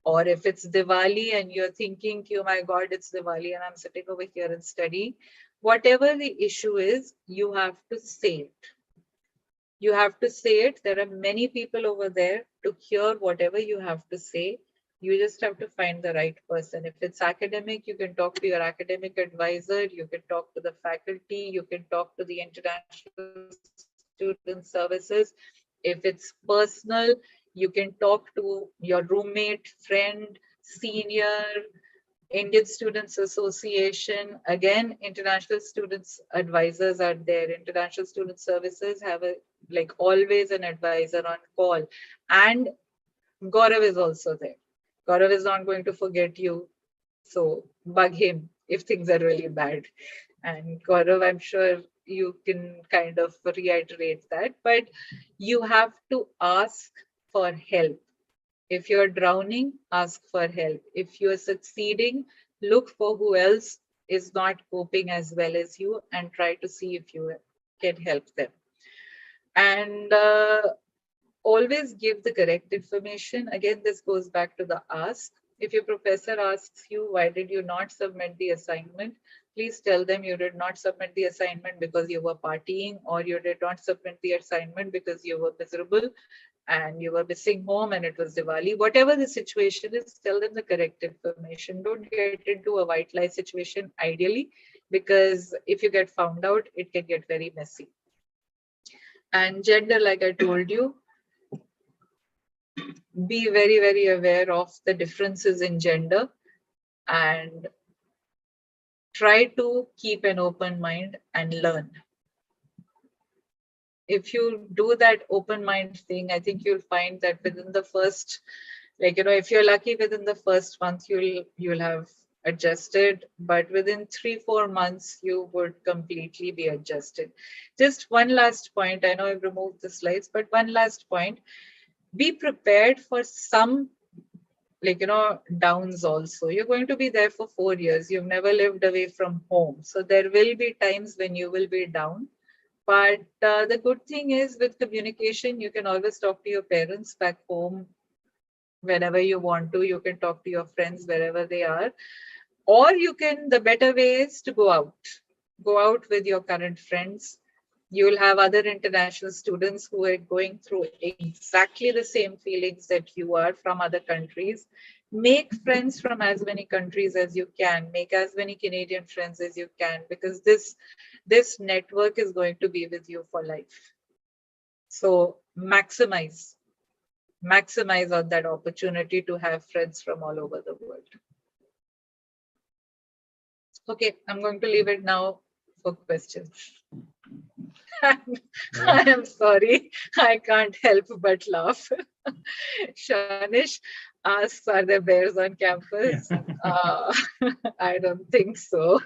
or if it's Diwali and you're thinking, oh my God, it's Diwali and I'm sitting over here and studying, whatever the issue is, you have to say it. You have to say it. There are many people over there to hear whatever you have to say. You just have to find the right person. If it's academic, you can talk to your academic advisor, you can talk to the faculty, you can talk to the international student services. If it's personal, you can talk to your roommate, friend, senior, Indian Students Association. Again, international students advisors are there. International student services have always an advisor on call. And Gaurav is also there. Gaurav is not going to forget you. So bug him if things are really bad. And Gaurav, I'm sure you can kind of reiterate that, but you have to ask for help. If you're drowning, ask for help. If you're succeeding, look for who else is not coping as well as you and try to see if you can help them. And always give the correct information. Again, this goes back to the ask. If your professor asks you, why did you not submit the assignment? Please tell them you did not submit the assignment because you were partying, or you did not submit the assignment because you were miserable and you were missing home and it was Diwali. Whatever the situation is, tell them the correct information. Don't get into a white lie situation, ideally, because if you get found out, it can get very messy. And gender, like I told you, be very, very aware of the differences in gender and try to keep an open mind and learn. If you do that open mind thing, I think you'll find that within the first, if you're lucky, within the first month, you'll have adjusted, but within 3-4 months, you would completely be adjusted. Just one last point. I know I've removed the slides, but one last point. Be prepared for some downs also. You're going to be there for 4 years. You've never lived away from home. So there will be times when you will be down. But the good thing is with communication, you can always talk to your parents back home whenever you want to. You can talk to your friends wherever they are. Or the better way is to go out. Go out with your current friends. You'll have other international students who are going through exactly the same feelings that you are from other countries. Make friends from as many countries as you can. Make as many Canadian friends as you can, because this network is going to be with you for life. So maximize on that opportunity to have friends from all over the world. Okay, I'm going to leave it now for questions. I am sorry, I can't help but laugh. Shanish asks, are there bears on campus? I don't think so.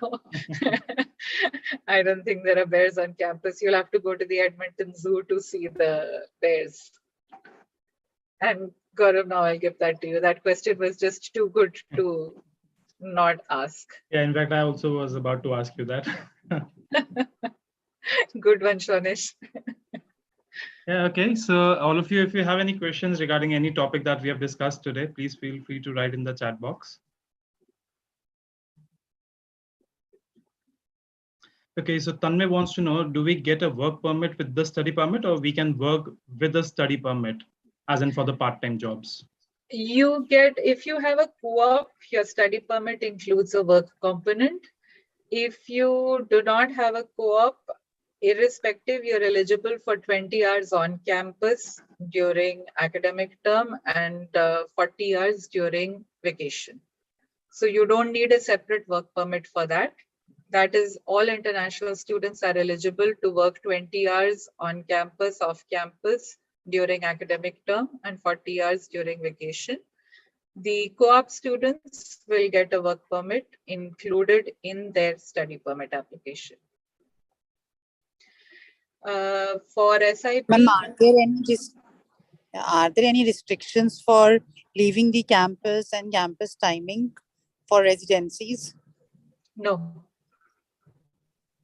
I don't think there are bears on campus. You'll have to go to the Edmonton Zoo to see the bears. And Gaurav, now I'll give that to you. That question was just too good to not ask. Yeah, in fact, I also was about to ask you that. Good one, Shanish. Yeah, okay. So all of you, if you have any questions regarding any topic that we have discussed today, please feel free to write in the chat box. Okay, so Tanmay wants to know, do we get a work permit with the study permit, or we can work with a study permit, as in for the part-time jobs? You get, if you have a co-op, your study permit includes a work component. If you do not have a co-op, irrespective, you're eligible for 20 hours on campus during academic term and 40 hours during vacation. So you don't need a separate work permit for that. That is, all international students are eligible to work 20 hours on campus, off campus during academic term and 40 hours during vacation. The co-op students will get a work permit included in their study permit application. For SIP, Ma'am, are there any restrictions for leaving the campus and campus timing for residencies? No.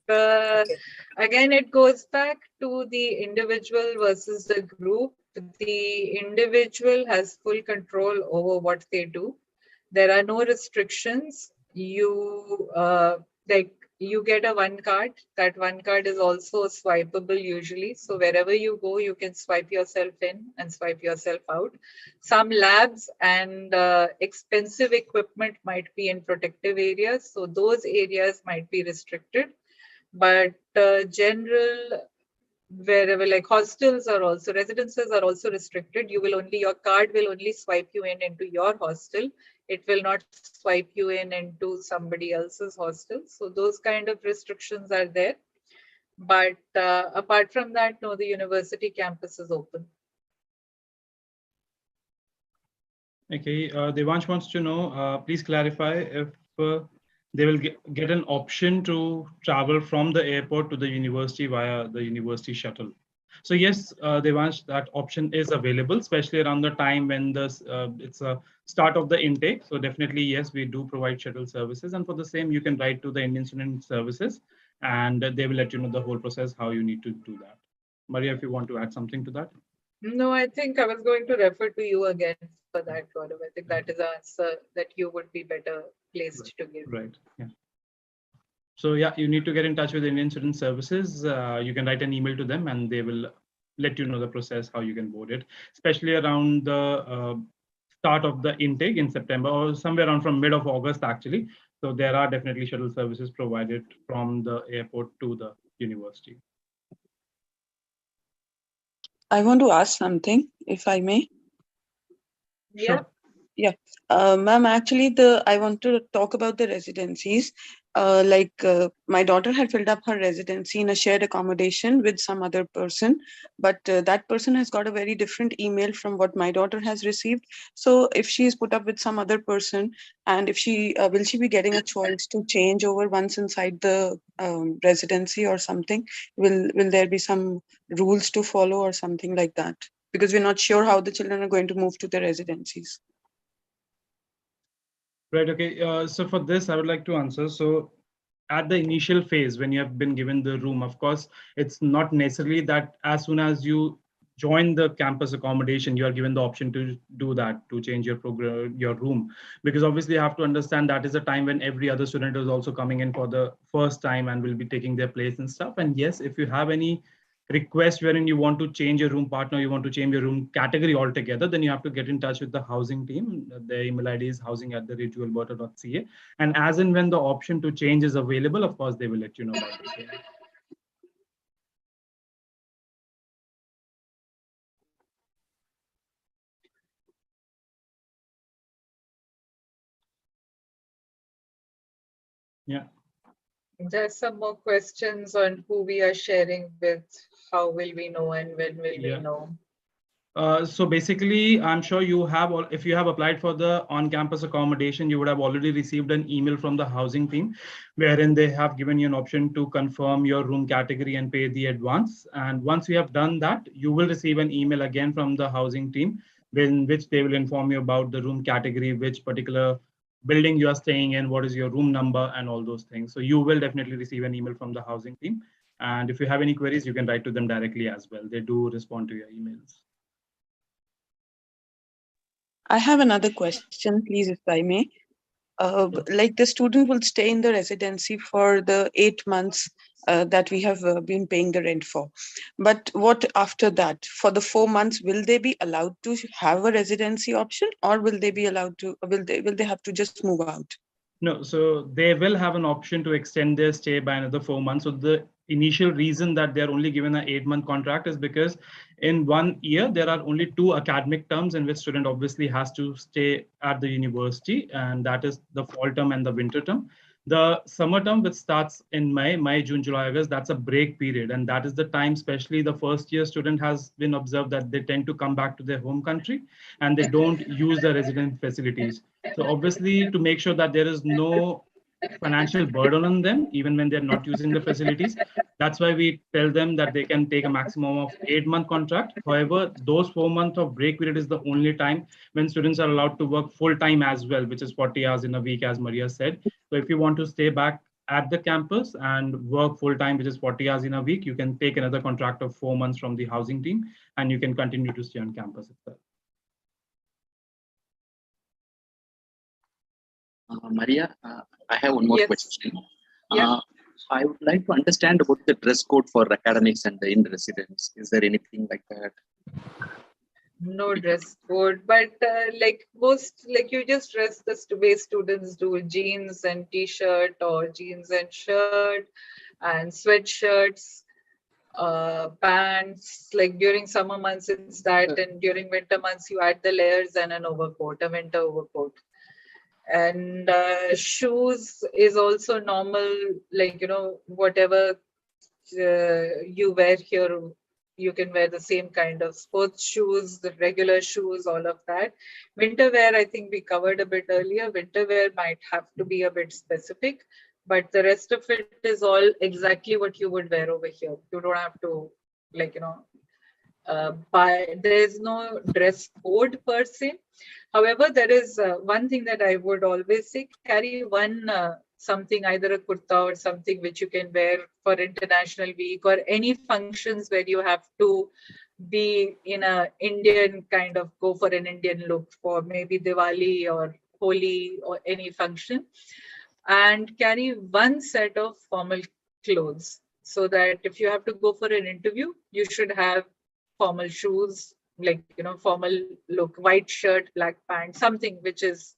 Again, it goes back to the individual versus the group. The individual has full control over what they do. There are no restrictions. You you get a one card. That one card is also swipeable usually. So wherever you go, you can swipe yourself in and swipe yourself out. Some labs and expensive equipment might be in protective areas. So those areas might be restricted. But general, wherever, like hostels are also, residences are also restricted. Your card will only swipe you in into your hostel. It will not swipe you in into somebody else's hostel. So those kind of restrictions are there. But apart from that, no, the university campus is open. Okay, Devansh wants to know, please clarify if they will get an option to travel from the airport to the university via the university shuttle. So yes, Devansh, that option is available, especially around the time when it's a start of the intake. So definitely, yes, we do provide shuttle services. And for the same, you can write to the Indian Student Services and they will let you know the whole process, how you need to do that. Maria, if you want to add something to that. No, I think I was going to refer to you again for that, Gaurav. I think that is an answer that you would be better placed to give. Right. Yeah. So yeah, you need to get in touch with Indian Student Services. You can write an email to them and they will let you know the process, how you can board it, especially around the start of the intake in September or somewhere around from mid of August, actually. So there are definitely shuttle services provided from the airport to the university. I want to ask something, if I may. Yeah. Sure. Yeah, ma'am, actually, I want to talk about the residencies. My daughter had filled up her residency in a shared accommodation with some other person, but that person has got a very different email from what my daughter has received. So if she is put up with some other person, and if she will she be getting a choice to change over once inside the residency or something? Will there be some rules to follow or something like that? Because we're not sure how the children are going to move to the residencies. Right. Okay. So for this, I would like to answer. So at the initial phase, when you have been given the room, of course, it's not necessarily that as soon as you join the campus accommodation, you are given the option to do that, to change your program, your room, because obviously you have to understand that is a time when every other student is also coming in for the first time and will be taking their place and stuff. And yes, if you have any request wherein you want to change your room partner, you want to change your room category altogether, then you have to get in touch with the housing team. Their email ID is housing@uofalberta.ca. And as and when the option to change is available, of course, they will let you know about the same. Yeah. There's some more questions on who we are sharing with, how will we know, and when will we Yeah. know? So basically, I'm sure you have, if you have applied for the on-campus accommodation, you would have already received an email from the housing team, wherein they have given you an option to confirm your room category and pay the advance. And once you have done that, you will receive an email again from the housing team, in which they will inform you about the room category, which particular building you are staying in, what is your room number, and all those things. So you will definitely receive an email from the housing team. And if you have any queries, you can write to them directly as well. They do respond to your emails. I have another question, please, if I may. Like the student will stay in the residency for the 8 months that we have been paying the rent for. But what after that? For the 4 months, will they be allowed to have a residency option, or will they be allowed to? Will they have to just move out? No, so they will have an option to extend their stay by another 4 months. So the initial reason that they're only given an 8-month contract is because in 1 year, there are only 2 academic terms in which student obviously has to stay at the university, and that is the fall term and the winter term. The summer term, which starts in May, June, July, August, that's a break period. And that is the time, especially the first year student has been observed that they tend to come back to their home country and they don't use the resident facilities. So obviously, to make sure that there is no financial burden on them, even when they're not using the facilities, that's why we tell them that they can take a maximum of 8-month contract. However, those 4 months of break period is the only time when students are allowed to work full time as well, which is 40 hours in a week, as Maria said. So if you want to stay back at the campus and work full time, which is 40 hours in a week, you can take another contract of 4 months from the housing team, and you can continue to stay on campus itself. Maria, I have one more Yes. question. Yeah. I would like to understand about the dress code for academics and the in-residence. Is there anything like that? No dress code, but like you just dress the way students do, jeans and t-shirt or jeans and shirt and sweatshirts, pants. Like during summer months, it's that, and during winter months, you add the layers and an overcoat, a winter overcoat. And shoes is also normal, like, whatever you wear here, you can wear the same kind of sports shoes, the regular shoes, all of that. Winter wear, I think we covered a bit earlier. Winter wear might have to be a bit specific, but the rest of it is all exactly what you would wear over here. You don't have to, like, there's no dress code per se. However, there is one thing that I would always say: carry one something, either a kurta or something which you can wear for International Week or any functions where you have to be in a Indian kind of, go for an Indian look for maybe Diwali or Holi or any function, and carry one set of formal clothes, so that if you have to go for an interview, you should have formal shoes, like, formal look, white shirt, black pants, something which is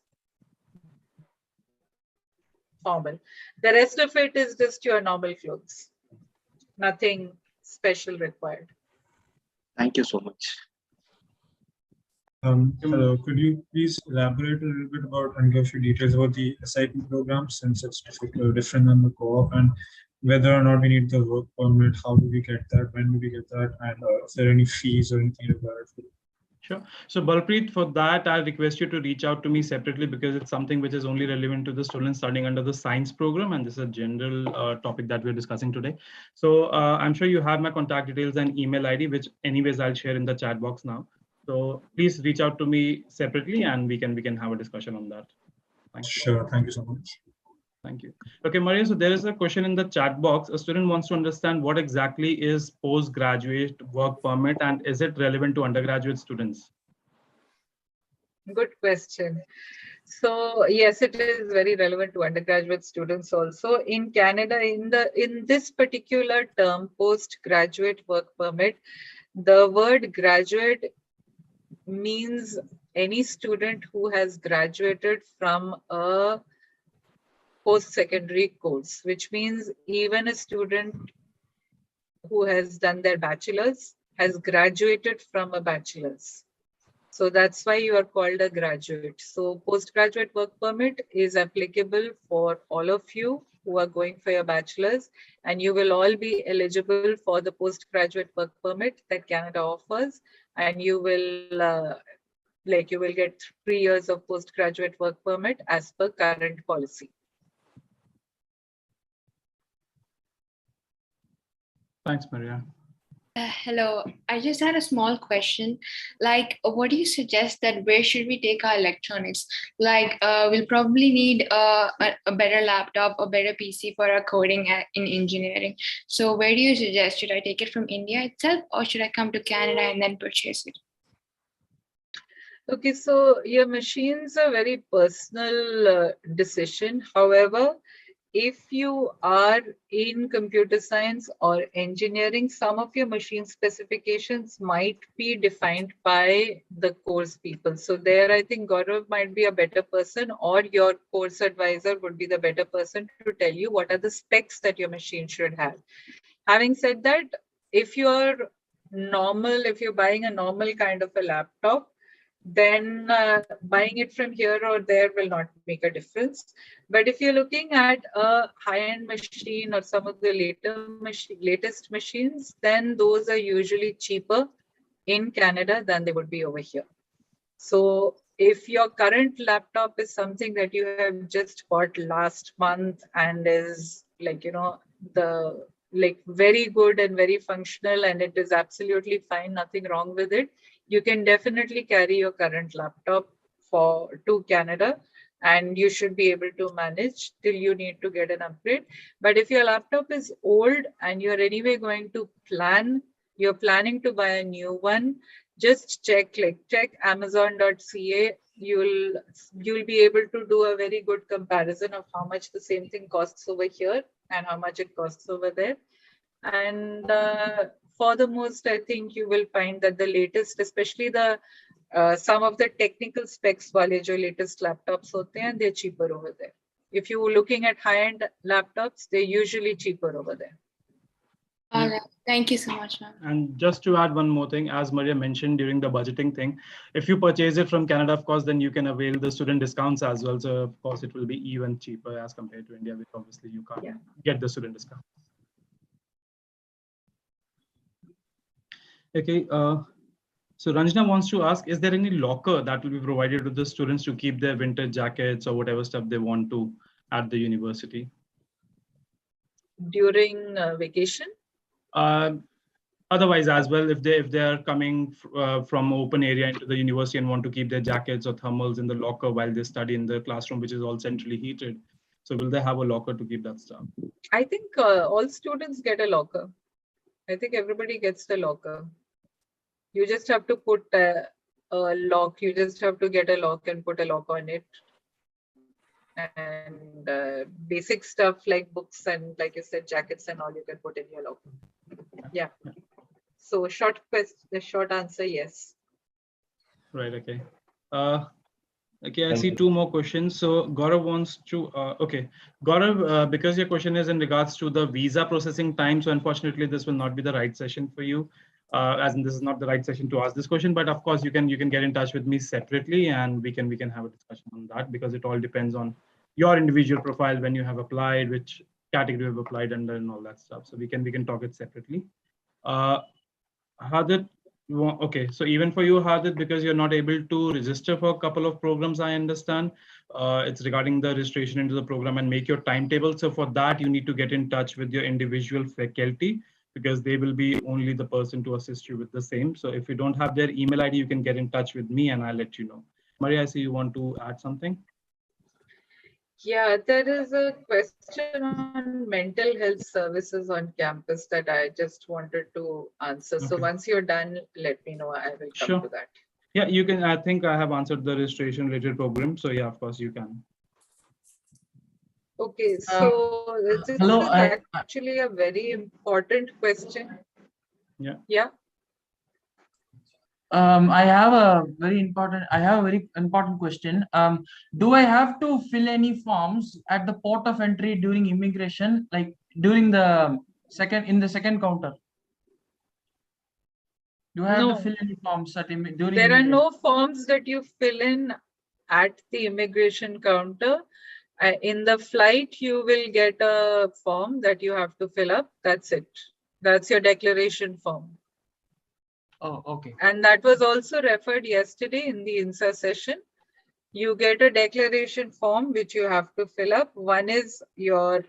formal. The rest of it is just your normal clothes. Nothing special required. Thank you so much. Hello, could you please elaborate a little bit about and give a few details about the SIP program, since it's different than the co-op, and whether or not we need the work permit, how do we get that, when do we get that, and if there are any fees or anything required for it? Sure. So Balpreet, for that, I request you to reach out to me separately, because it's something which is only relevant to the students studying under the science program. And this is a general topic that we're discussing today. So I'm sure you have my contact details and email ID, which anyways I'll share in the chat box now. So please reach out to me separately and we can have a discussion on that. Thanks. Sure. Thank you so much. Thank you. Okay, Maria, so there is a question in the chat box. A student wants to understand what exactly is postgraduate work permit and is it relevant to undergraduate students? Good question. So yes, it is very relevant to undergraduate students also. In Canada, in this particular term, postgraduate work permit, the word graduate means any student who has graduated from a post-secondary course, which means even a student who has done their bachelor's has graduated from a bachelor's. So that's why you are called a graduate. So postgraduate work permit is applicable for all of you who are going for your bachelor's, and you will all be eligible for the postgraduate work permit that Canada offers, and you will you will get 3 years of postgraduate work permit as per current policy. Thanks, Maria. Hello, I just had a small question. Like, what do you suggest that where should we take our electronics? Like, we'll probably need a better laptop, a better PC for our coding in engineering. So where do you suggest? Should I take it from India itself or should I come to Canada and then purchase it? Okay, so your machine's a very personal decision. However, if you are in computer science or engineering, some of your machine specifications might be defined by the course people. So there, I think Gaurav might be a better person, or your course advisor would be the better person to tell you what are the specs that your machine should have. Having said that, if you're buying a normal kind of a laptop, then buying it from here or there will not make a difference. But if you're looking at a high-end machine or some of the latest machines, then those are usually cheaper in Canada than they would be over here. So if your current laptop is something that you have just bought last month and is very good and very functional and it is absolutely fine, nothing wrong with it, you can definitely carry your current laptop to Canada and you should be able to manage till you need to get an upgrade. But if your laptop is old and you're anyway going to you're planning to buy a new one, just check Amazon.ca. You'll be able to do a very good comparison of how much the same thing costs over here and how much it costs over there. And for the most, I think you will find that the latest, especially some of the technical specs wale jo latest laptops hote hain, they're cheaper over there. If you're looking at high-end laptops, they're usually cheaper over there. All right. Thank you so much, ma'am. And just to add one more thing, as Maria mentioned during the budgeting thing, if you purchase it from Canada, of course, then you can avail the student discounts as well. So of course, it will be even cheaper as compared to India, which obviously you can't get the student discount. Okay, so Ranjana wants to ask, is there any locker that will be provided to the students to keep their winter jackets or whatever stuff they want to at the university? During vacation? Otherwise as well, if they are coming from open area into the university and want to keep their jackets or thermals in the locker while they study in the classroom, which is all centrally heated. So will they have a locker to keep that stuff? I think all students get a locker. I think everybody gets the locker. You just have to put a lock. You just have to get a lock and put a lock on it. And basic stuff like books and, like you said, jackets and all you can put in your locker. Yeah. So the short answer, yes. Right. Okay. Okay, I see two more questions. So Gaurav wants to, okay. Gaurav, because your question is in regards to the visa processing time, so unfortunately this will not be the right session for you. As in this is not the right session to ask this question, but of course you can get in touch with me separately and we can have a discussion on that, because it all depends on your individual profile, when you have applied, which category you have applied under and all that stuff. So we can talk it separately. Hadit, okay, so even for you, Hadit, because you're not able to register for a couple of programs, I understand. It's regarding the registration into the program and make your timetable. So for that, you need to get in touch with your individual faculty, because they will be only the person to assist you with the same. So if you don't have their email ID, you can get in touch with me and I'll let you know. Maria, I see you want to add something. Yeah, there is a question on mental health services on campus that I just wanted to answer. So Okay. once you're done, let me know. I will come Sure. to that. Yeah, you can. I think I have answered the registration related program. So yeah, of course you can. Okay, so this hello, is actually a very important question. Yeah. Yeah. I have a very important question. Do I have to fill any forms at the port of entry during immigration, like during the second counter? Do I have to No, fill any forms during there are immigration? no forms that you fill in at the immigration counter. In the flight, you will get a form that you have to fill up. That's it. That's your declaration form. Oh, okay. And that was also referred yesterday in the INSA session. You get a declaration form which you have to fill up. One is your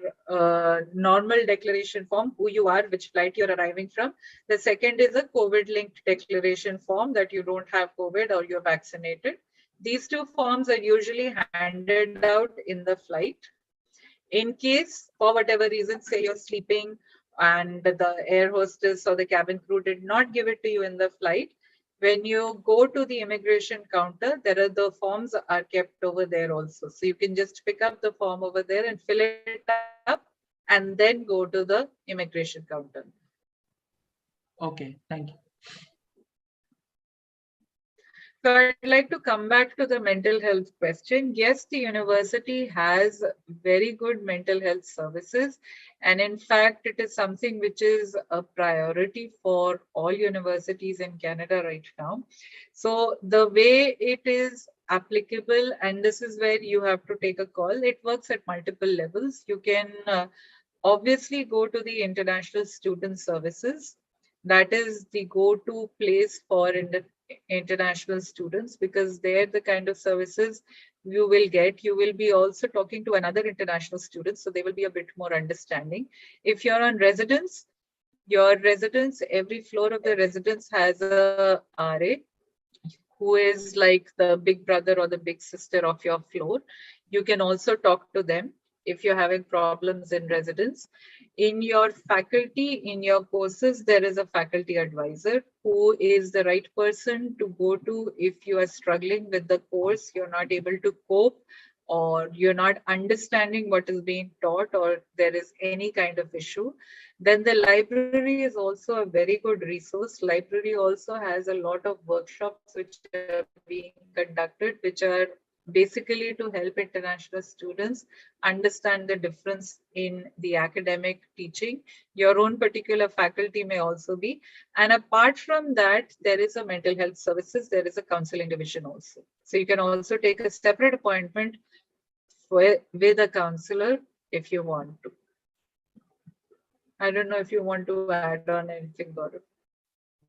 normal declaration form, who you are, which flight you're arriving from. The second is a COVID-linked declaration form that you don't have COVID or you're vaccinated. These two forms are usually handed out in the flight. In case, for whatever reason, say you're sleeping and the air hostess or the cabin crew did not give it to you in the flight, when you go to the immigration counter, the forms are kept over there also. So you can just pick up the form over there and fill it up and then go to the immigration counter. Okay, thank you. So I'd like to come back to the mental health question. Yes, the university has very good mental health services. And in fact, it is something which is a priority for all universities in Canada right now. So the way it is applicable, and this is where you have to take a call, it works at multiple levels. You can obviously go to the international student services. That is the go-to place for international students, because they're the kind of services you will get. You will be also talking to another international student, so they will be a bit more understanding. If you're on residence, your residence, every floor of the residence has a RA who is like the big brother or the big sister of your floor. You can also talk to them if you're having problems in residence. In your faculty, in your courses, there is a faculty advisor who is the right person to go to if you are struggling with the course, you're not able to cope, or you're not understanding what is being taught, or there is any kind of issue. Then the library is also a very good resource. Library also has a lot of workshops which are being conducted, which are basically to help international students understand the difference in the academic teaching. Your own particular faculty may also be. And apart from that, there is a mental health services, there is a counseling division also. So you can also take a separate appointment with a counselor if you want to. I don't know if you want to add on anything, Gaurav.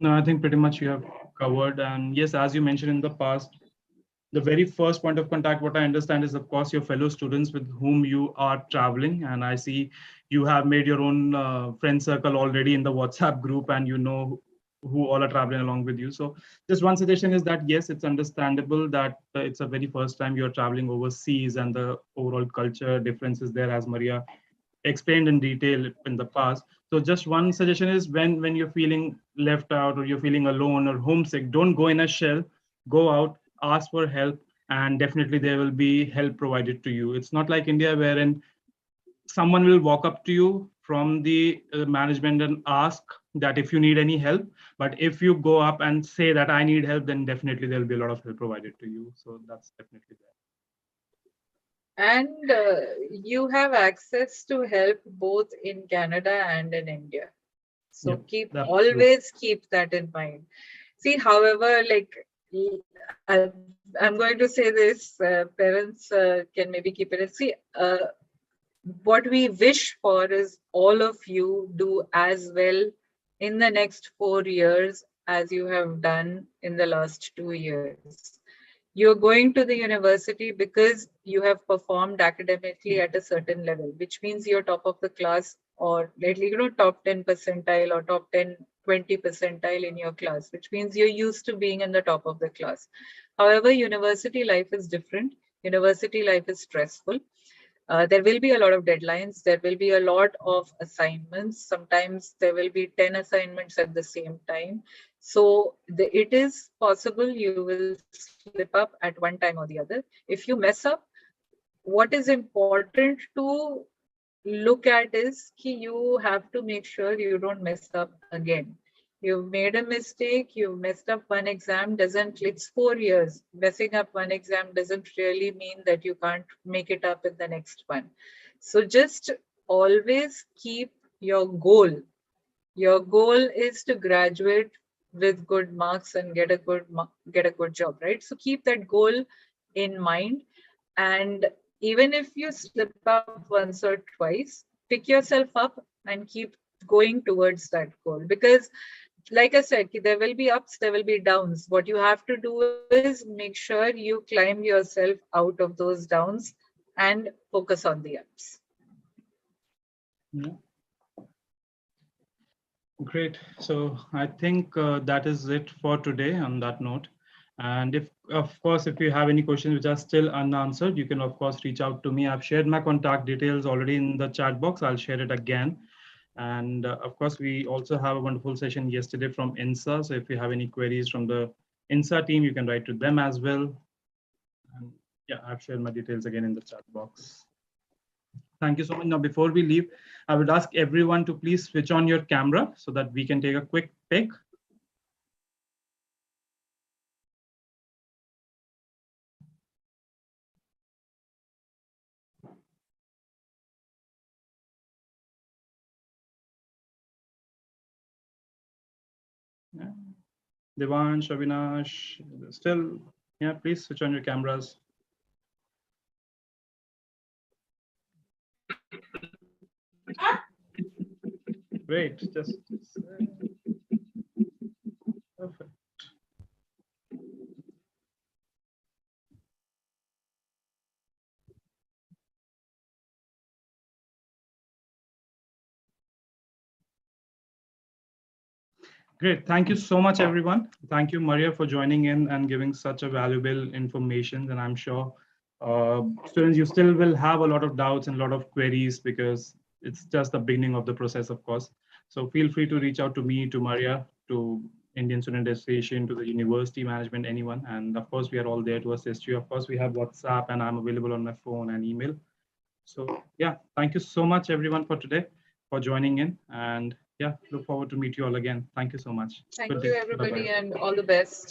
No, I think pretty much you have covered. And yes, as you mentioned in the past, the very first point of contact, what I understand is, of course, your fellow students with whom you are traveling. And I see you have made your own friend circle already in the WhatsApp group, and you know who all are traveling along with you. So just one suggestion is that, yes, it's understandable that it's a very first time you're traveling overseas, and the overall culture differences there, as Maria explained in detail in the past. So just one suggestion is, when you're feeling left out or you're feeling alone or homesick, don't go in a shell. Go out, ask for help, and definitely there will be help provided to you. It's not like India, wherein someone will walk up to you from the management and ask that if you need any help. But if you go up and say that I need help, then definitely there'll be a lot of help provided to you. So that's definitely there. And you have access to help both in Canada and in India. So always keep that in mind. See, however, like I'm going to say this, parents can maybe keep it. See, what we wish for is all of you do as well in the next 4 years as you have done in the last 2 years. You're going to the university because you have performed academically at a certain level, which means you're top of the class, or top 10 percentile or top 10, 20 percentile in your class, which means you're used to being in the top of the class. However, university life is different. University life is stressful. There will be a lot of deadlines. There will be a lot of assignments. Sometimes there will be 10 assignments at the same time. So it is possible you will slip up at one time or the other. If you mess up, what is important to look at is that you have to make sure you don't mess up again. You've made a mistake, you messed up one exam, it's 4 years. Messing up one exam doesn't really mean that you can't make it up in the next one. So just always keep your goal. Your goal is to graduate with good marks and get a good job, right? So keep that goal in mind. And even if you slip up once or twice, pick yourself up and keep going towards that goal. Because like I said, there will be ups, there will be downs. What you have to do is make sure you climb yourself out of those downs and focus on the ups. Yeah. Great. So I think that is it for today on that note. And if, of course, if you have any questions which are still unanswered, you can, of course, reach out to me. I've shared my contact details already in the chat box. I'll share it again. And of course, we also have a wonderful session yesterday from INSA. So if you have any queries from the INSA team, you can write to them as well. And yeah, I've shared my details again in the chat box. Thank you so much. Now, before we leave, I would ask everyone to please switch on your camera so that we can take a quick pic. Yeah. Devansh, Avinash, still, yeah, please switch on your cameras. Great, just perfect. Great. Thank you so much, everyone. Thank you, Maria, for joining in and giving such a valuable information. And I'm sure students, you still will have a lot of doubts and a lot of queries because it's just the beginning of the process, of course. So feel free to reach out to me, to Maria, to Indian Student Association, to the university management, anyone. And of course, we are all there to assist you. Of course, we have WhatsApp and I'm available on my phone and email. So yeah, thank you so much, everyone, for today, for joining in. And yeah, look forward to meet you all again. Thank you so much. Thank you, everybody, and all the best.